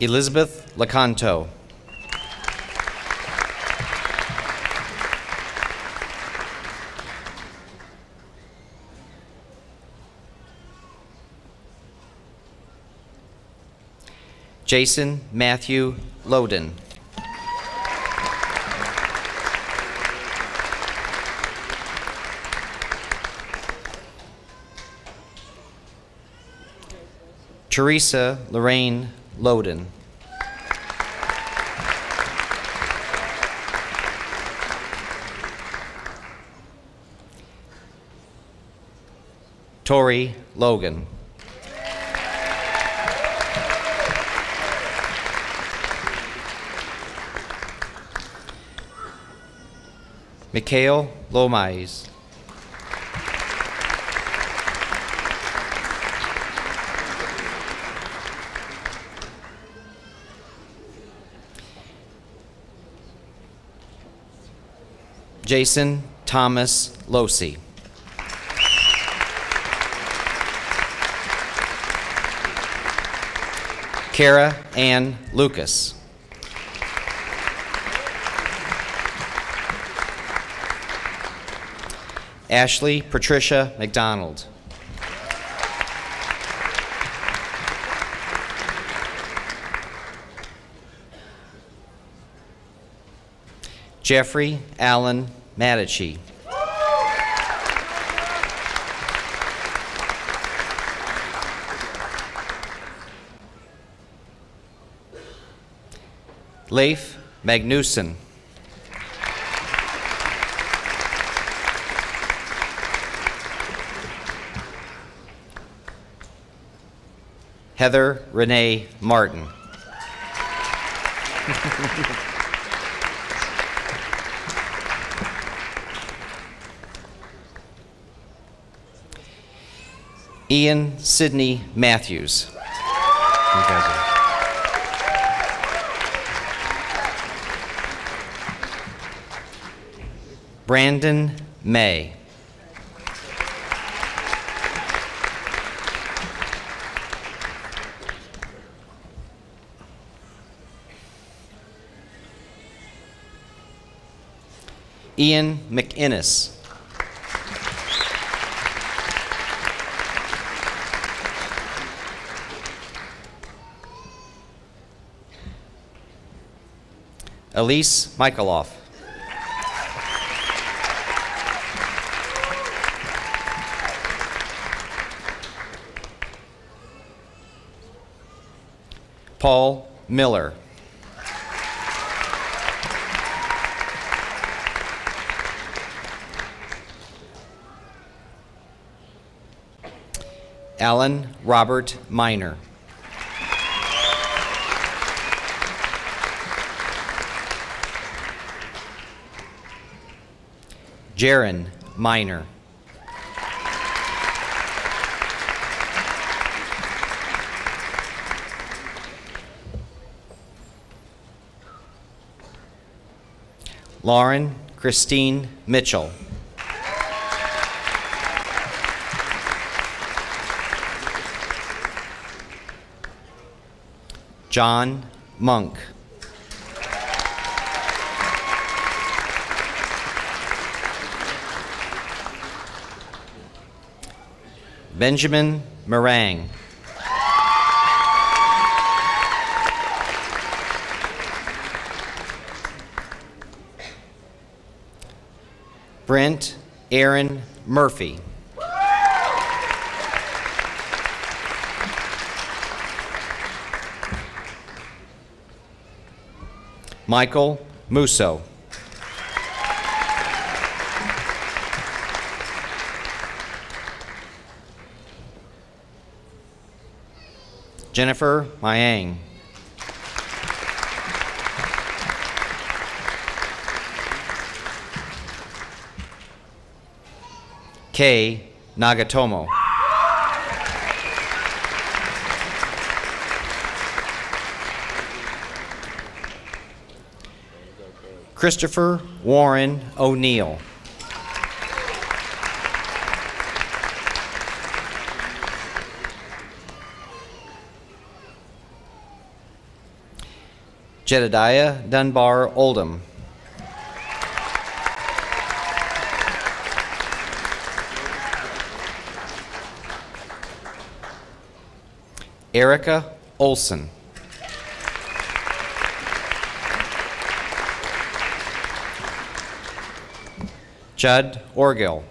Speaker 10: Elizabeth Lacanto. Jason Matthew Loden. Teresa Lorraine Loden. Tori Logan. Mikhail Lomais. Jason Thomas Losi. Kara Ann Lucas. Ashley Patricia McDonald. Jeffrey Allen Madici. Leif Magnuson. Heather Renee Martin. Ian Sidney Matthews. Brandon May. Ian McInnes. Elise Michaeloff. Paul Miller. Alan Robert Miner. Jaron Miner. Lauren Christine Mitchell. John Monk. Benjamin Meringue. Brent Aaron Murphy. Michael Musso. Jennifer Mayang. Kei Nagatomo. Christopher Warren O'Neill. Jedediah Dunbar Oldham. Erica Olson. Judd Orgill.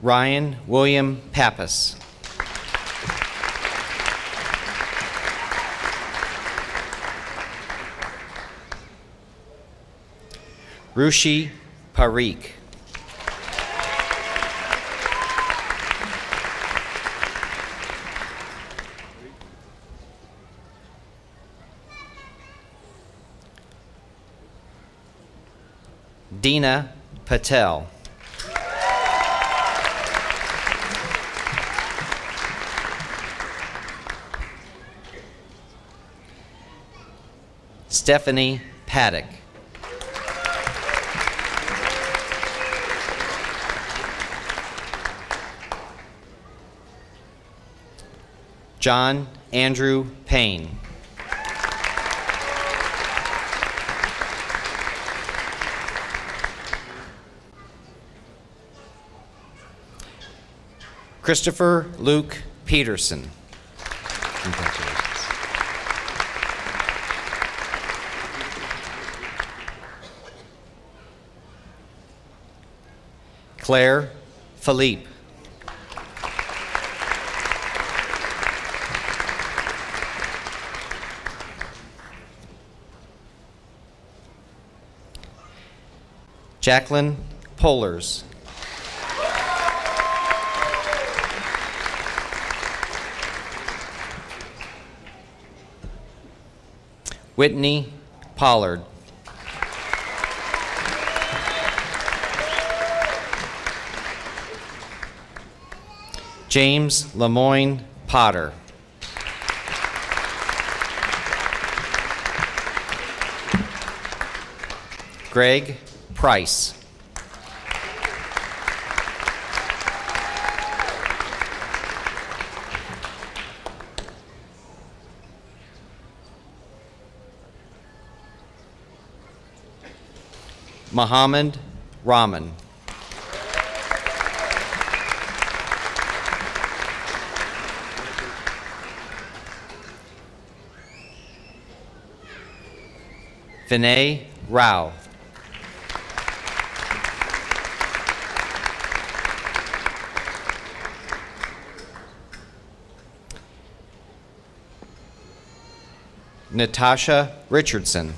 Speaker 10: Ryan William Pappas. Rushi Parikh. Dina Patel. Stephanie Paddock. John Andrew Payne. Christopher Luke Peterson. Congratulations. Claire Philippe. Jacqueline Pollers. Whitney Pollard. James Lemoyne Potter. Greg Price. Muhammad Rahman. Vinay Rao. Natasha Richardson.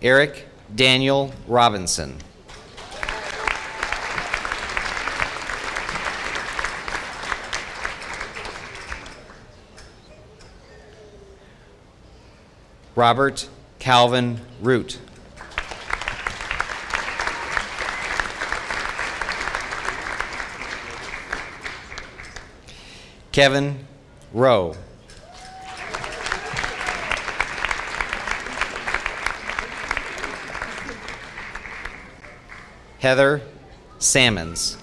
Speaker 10: Eric Daniel Robinson. Robert Calvin Root. Kevin Rowe. Heather Sammons.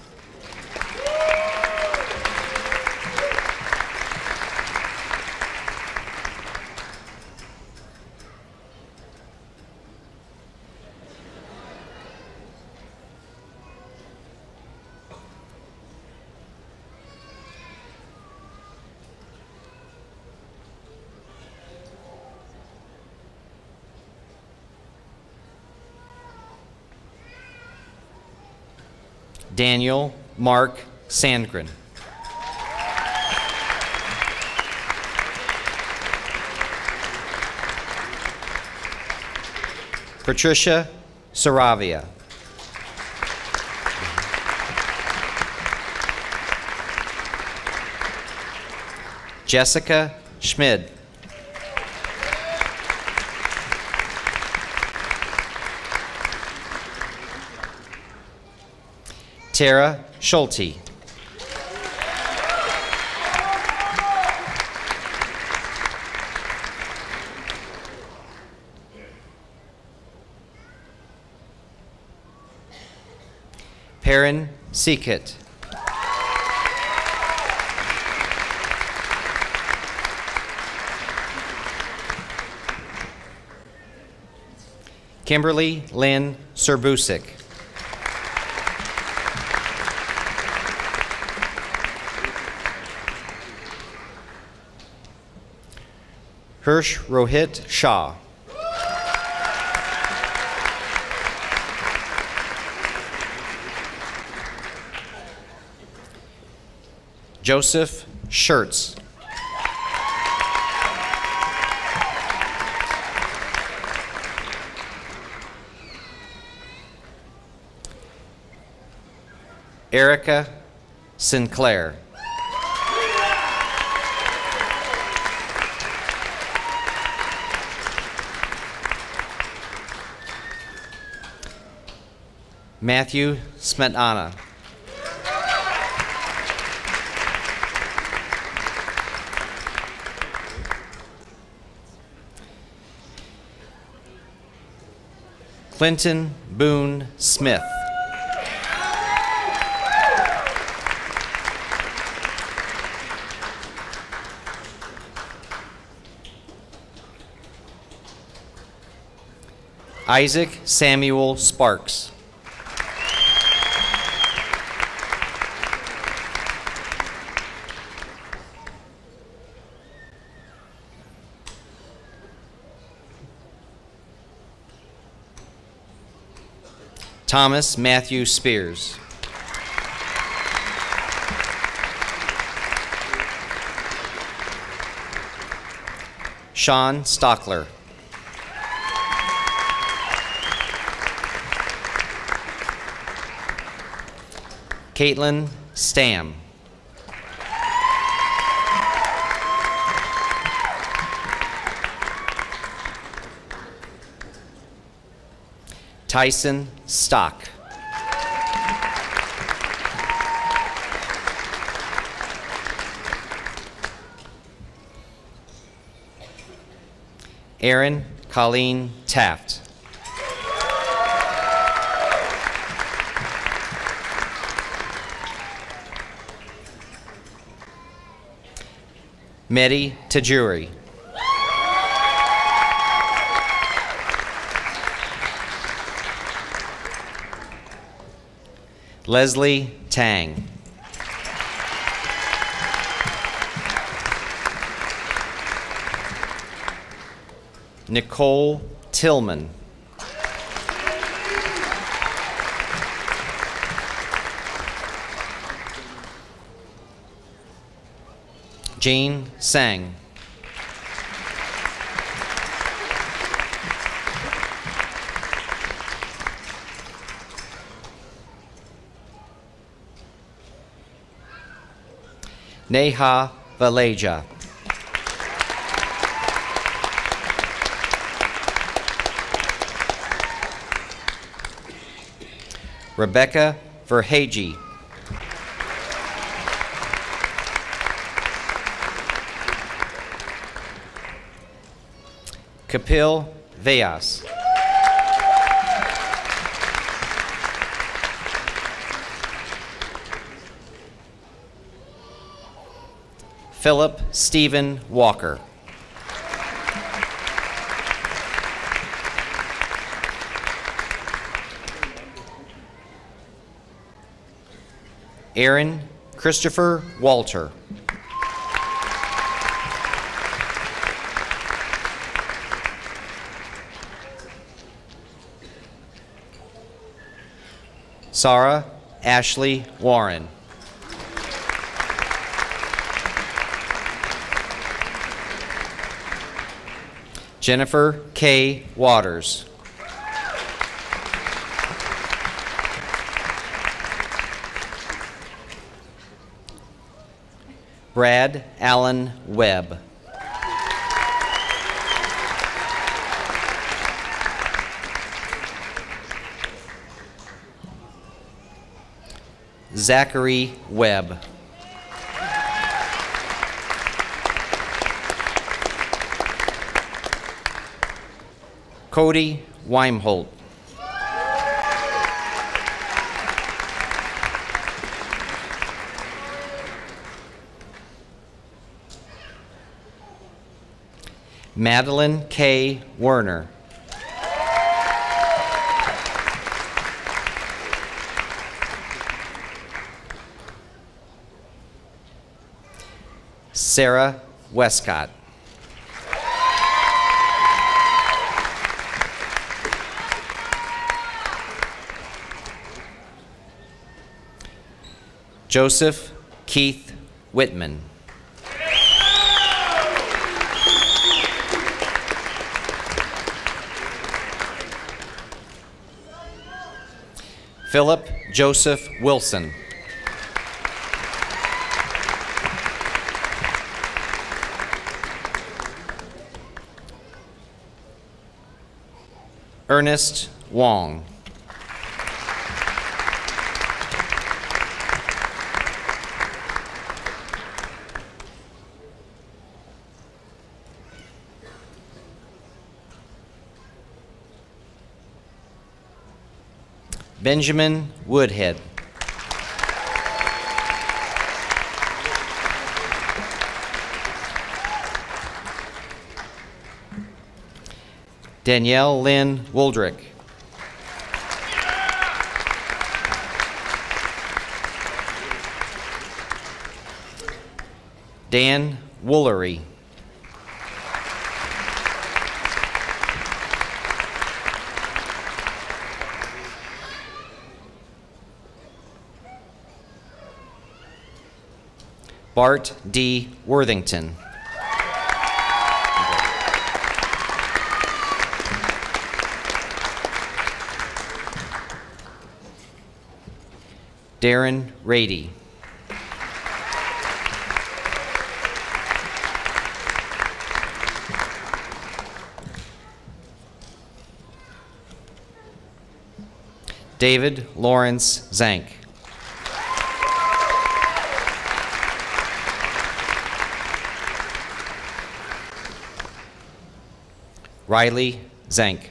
Speaker 10: Daniel Mark Sandgren. Patricia Saravia. Jessica Schmid. Tara Schulte. Perrin Seekit. Kimberly Lynn Serbusic. Hirsch Rohit Shah. Joseph Schertz. Erica Sinclair. Matthew Smetana. Clinton Boone Smith. Isaac Samuel Sparks. Thomas Matthew Spears. Sean Stockler. Caitlin Stam. Tyson Stock. Aaron Colleen Taft. Mehdi Tajuri. Leslie Tang. Nicole Tillman. Jane Sang. Neha Valeja. Rebecca Verhage. Kapil Vyas. Philip Stephen Walker. Aaron Christopher Walter. Sarah Ashley Warren. Jennifer K. Waters. Brad Allen Webb. Zachary Webb. Cody Weimholt. Madeline K. Werner. Sarah Westcott. Joseph Keith Whitman. Philip Joseph Wilson. Ernest Wong. Benjamin Woodhead. Danielle Lynn Woldrick. Dan Woolery. Bart D. Worthington. Darren Rady. David Lawrence Zank. Riley Zank.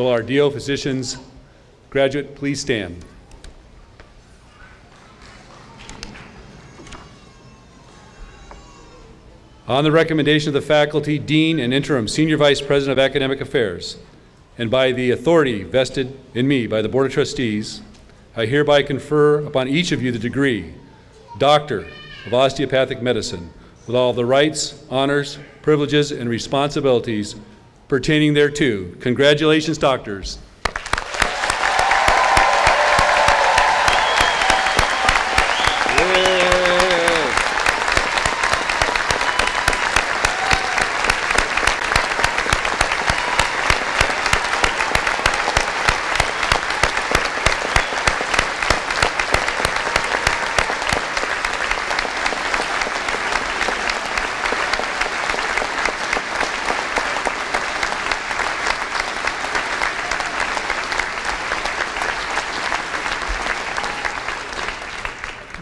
Speaker 7: Will our DO Physicians graduate please stand? On the recommendation of the faculty, dean, and interim senior vice president of academic affairs, and by the authority vested in me by the Board of Trustees, I hereby confer upon each of you the degree, Doctor of Osteopathic Medicine, with all the rights, honors, privileges, and responsibilities pertaining thereto. Congratulations, doctors.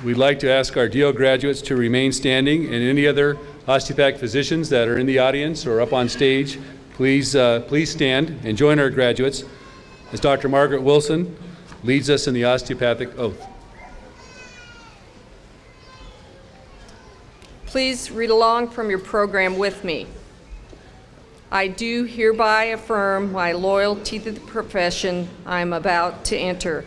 Speaker 7: We'd like to ask our DO graduates to remain standing, and any other osteopathic physicians that are in the audience or up on stage, please stand and join our graduates as Dr. Margaret Wilson leads us in the osteopathic oath.
Speaker 5: Please read along from your program with me. I do hereby affirm my loyalty to the profession I am about to enter.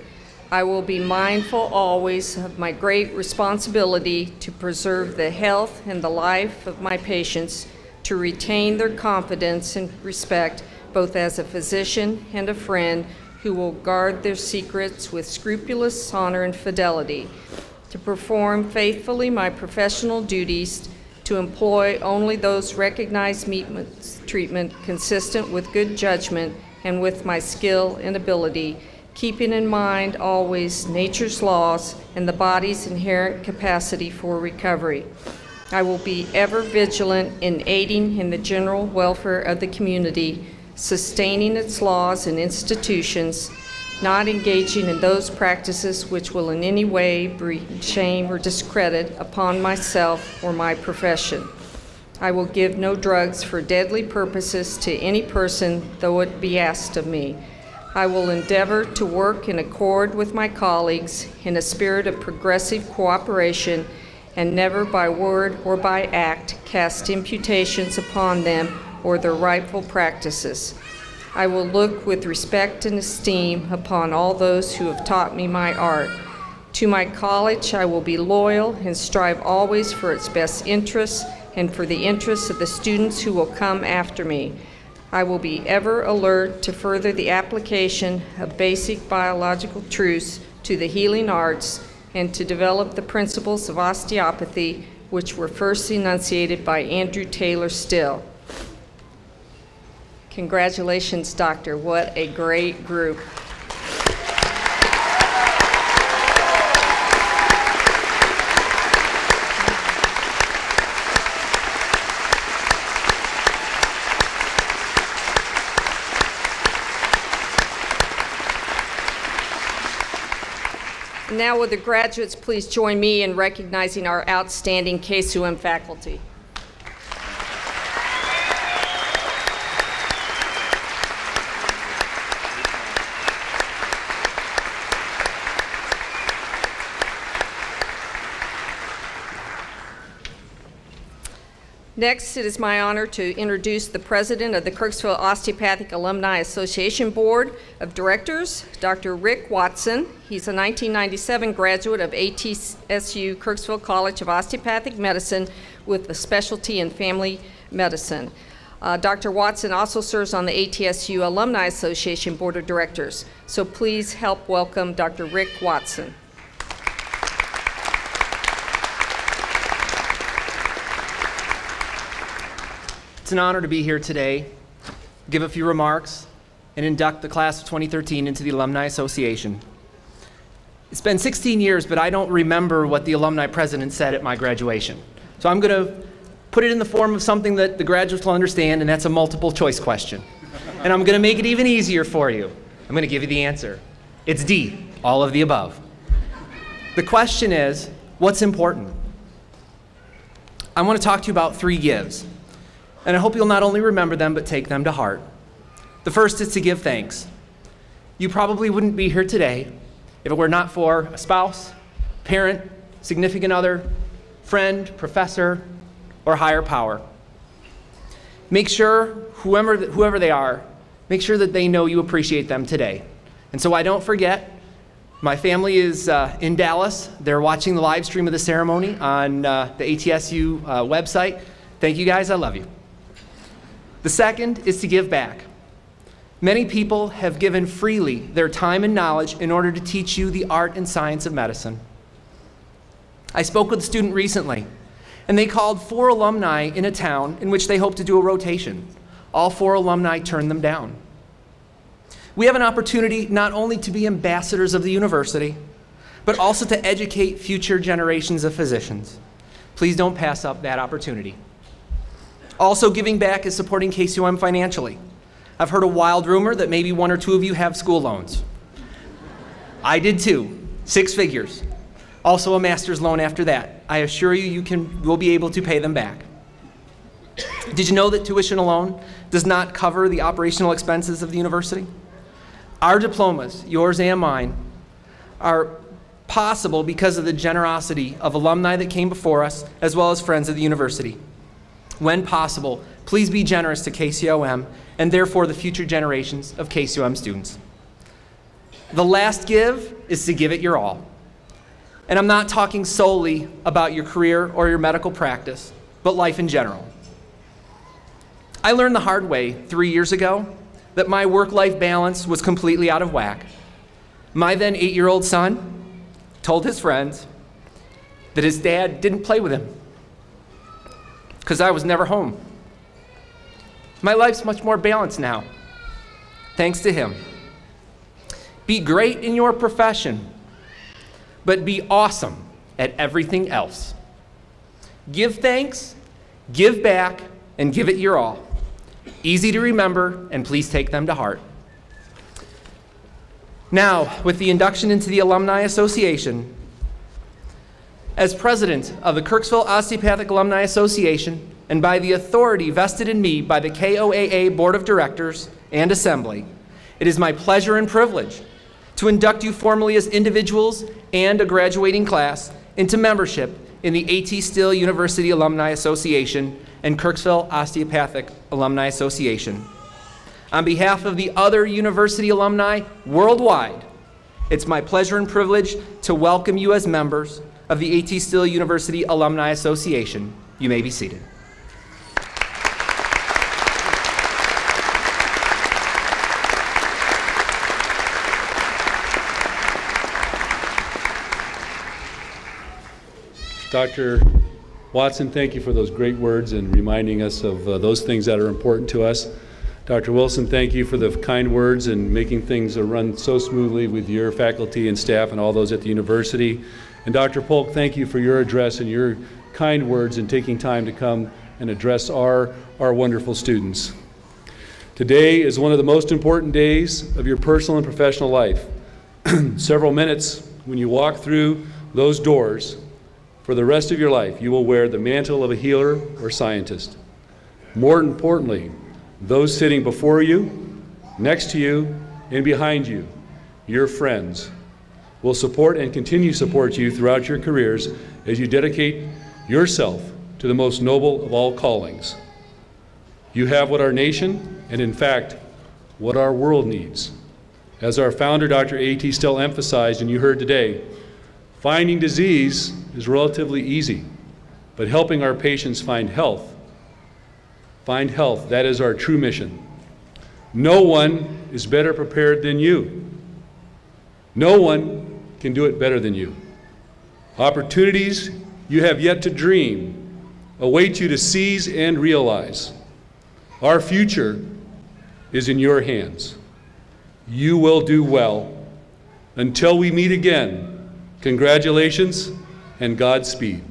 Speaker 5: I will be mindful always of my great responsibility to preserve the health and the life of my patients, to retain their confidence and respect, both as a physician and a friend who will guard their secrets with scrupulous honor and fidelity, to perform faithfully my professional duties, to employ only those recognized treatment consistent with good judgment and with my skill and ability, keeping in mind always nature's laws and the body's inherent capacity for recovery. I will be ever vigilant in aiding in the general welfare of the community, sustaining its laws and institutions, not engaging in those practices which will in any way bring shame or discredit upon myself or my profession. I will give no drugs for deadly purposes to any person, though it be asked of me. I will endeavor to work in accord with my colleagues in a spirit of progressive cooperation and never by word or by act cast imputations upon them or their rightful practices. I will look with respect and esteem upon all those who have taught me my art. To my college, I will be loyal and strive always for its best interests and for the interests of the students who will come after me. I will be ever alert to further the application of basic biological truths to the healing arts and to develop the principles of osteopathy, which were first enunciated by Andrew Taylor Still. Congratulations, Doctor. What a great group. Now, will the graduates please join me in recognizing our outstanding KCOM faculty. Next, it is my honor to introduce the president of the Kirksville Osteopathic Alumni Association Board of Directors, Dr. Rick Watson. He's a 1997 graduate of ATSU Kirksville College of Osteopathic Medicine with a specialty in family medicine. Dr. Watson also serves on the ATSU Alumni Association Board of Directors. So please help welcome Dr. Rick Watson.
Speaker 11: It's an honor to be here today, give a few remarks, and induct the class of 2013 into the Alumni Association. It's been 16 years, but I don't remember what the alumni president said at my graduation. So I'm going to put it in the form of something that the graduates will understand, and that's a multiple choice question. And I'm going to make it even easier for you. I'm going to give you the answer. It's D, all of the above. The question is, what's important? I want to talk to you about 3 gives. And I hope you'll not only remember them, but take them to heart. The first is to give thanks. You probably wouldn't be here today if it were not for a spouse, parent, significant other, friend, professor, or higher power. Make sure, whoever they are, make sure that they know you appreciate them today. And so I don't forget, my family is in Dallas. They're watching the live stream of the ceremony on the ATSU website. Thank you guys, I love you. The second is to give back. Many people have given freely their time and knowledge in order to teach you the art and science of medicine. I spoke with a student recently, and they called 4 alumni in a town in which they hope to do a rotation. All 4 alumni turned them down. We have an opportunity not only to be ambassadors of the university, but also to educate future generations of physicians. Please don't pass up that opportunity. Also, giving back is supporting KCOM financially. I've heard a wild rumor that maybe 1 or 2 of you have school loans. I did too, 6 figures. Also a master's loan after that. I assure you, you'll be able to pay them back. Did you know that tuition alone does not cover the operational expenses of the university? Our diplomas, yours and mine, are possible because of the generosity of alumni that came before us, as well as friends of the university. When possible, please be generous to KCOM and therefore the future generations of KCOM students. The last give is to give it your all. And I'm not talking solely about your career or your medical practice, but life in general. I learned the hard way 3 years ago that my work-life balance was completely out of whack. My then 8-year-old son told his friends that his dad didn't play with him because I was never home. My life's much more balanced now, thanks to him. Be great in your profession, but be awesome at everything else. Give thanks, give back, and give it your all. Easy to remember, and please take them to heart. Now, with the induction into the Alumni Association, as president of the Kirksville Osteopathic Alumni Association, and by the authority vested in me by the KOAA Board of Directors and Assembly, it is my pleasure and privilege to induct you formally as individuals and a graduating class into membership in the A.T. Still University Alumni Association and Kirksville Osteopathic Alumni Association. On behalf of the other university alumni worldwide, it's my pleasure and privilege to welcome you as members of the A.T. Still University Alumni Association. You may be seated.
Speaker 7: Dr. Watson, thank you for those great words and reminding us of those things that are important to us. Dr. Wilson, thank you for the kind words and making things run so smoothly with your faculty and staff and all those at the university. And Dr. Polk, thank you for your address and your kind words and taking time to come and address our wonderful students. Today is one of the most important days of your personal and professional life. Several minutes when you walk through those doors, for the rest of your life, you will wear the mantle of a healer or scientist. More importantly, those sitting before you, next to you, and behind you, your friends, will support and continue to support you throughout your careers as you dedicate yourself to the most noble of all callings. You have what our nation, and in fact, what our world needs. As our founder, Dr. A.T. Still emphasized, and you heard today, finding disease is relatively easy, but helping our patients find health, that is our true mission. No one is better prepared than you. No one can do it better than you. Opportunities you have yet to dream await you to seize and realize. Our future is in your hands. You will do well. Until we meet again, congratulations and Godspeed.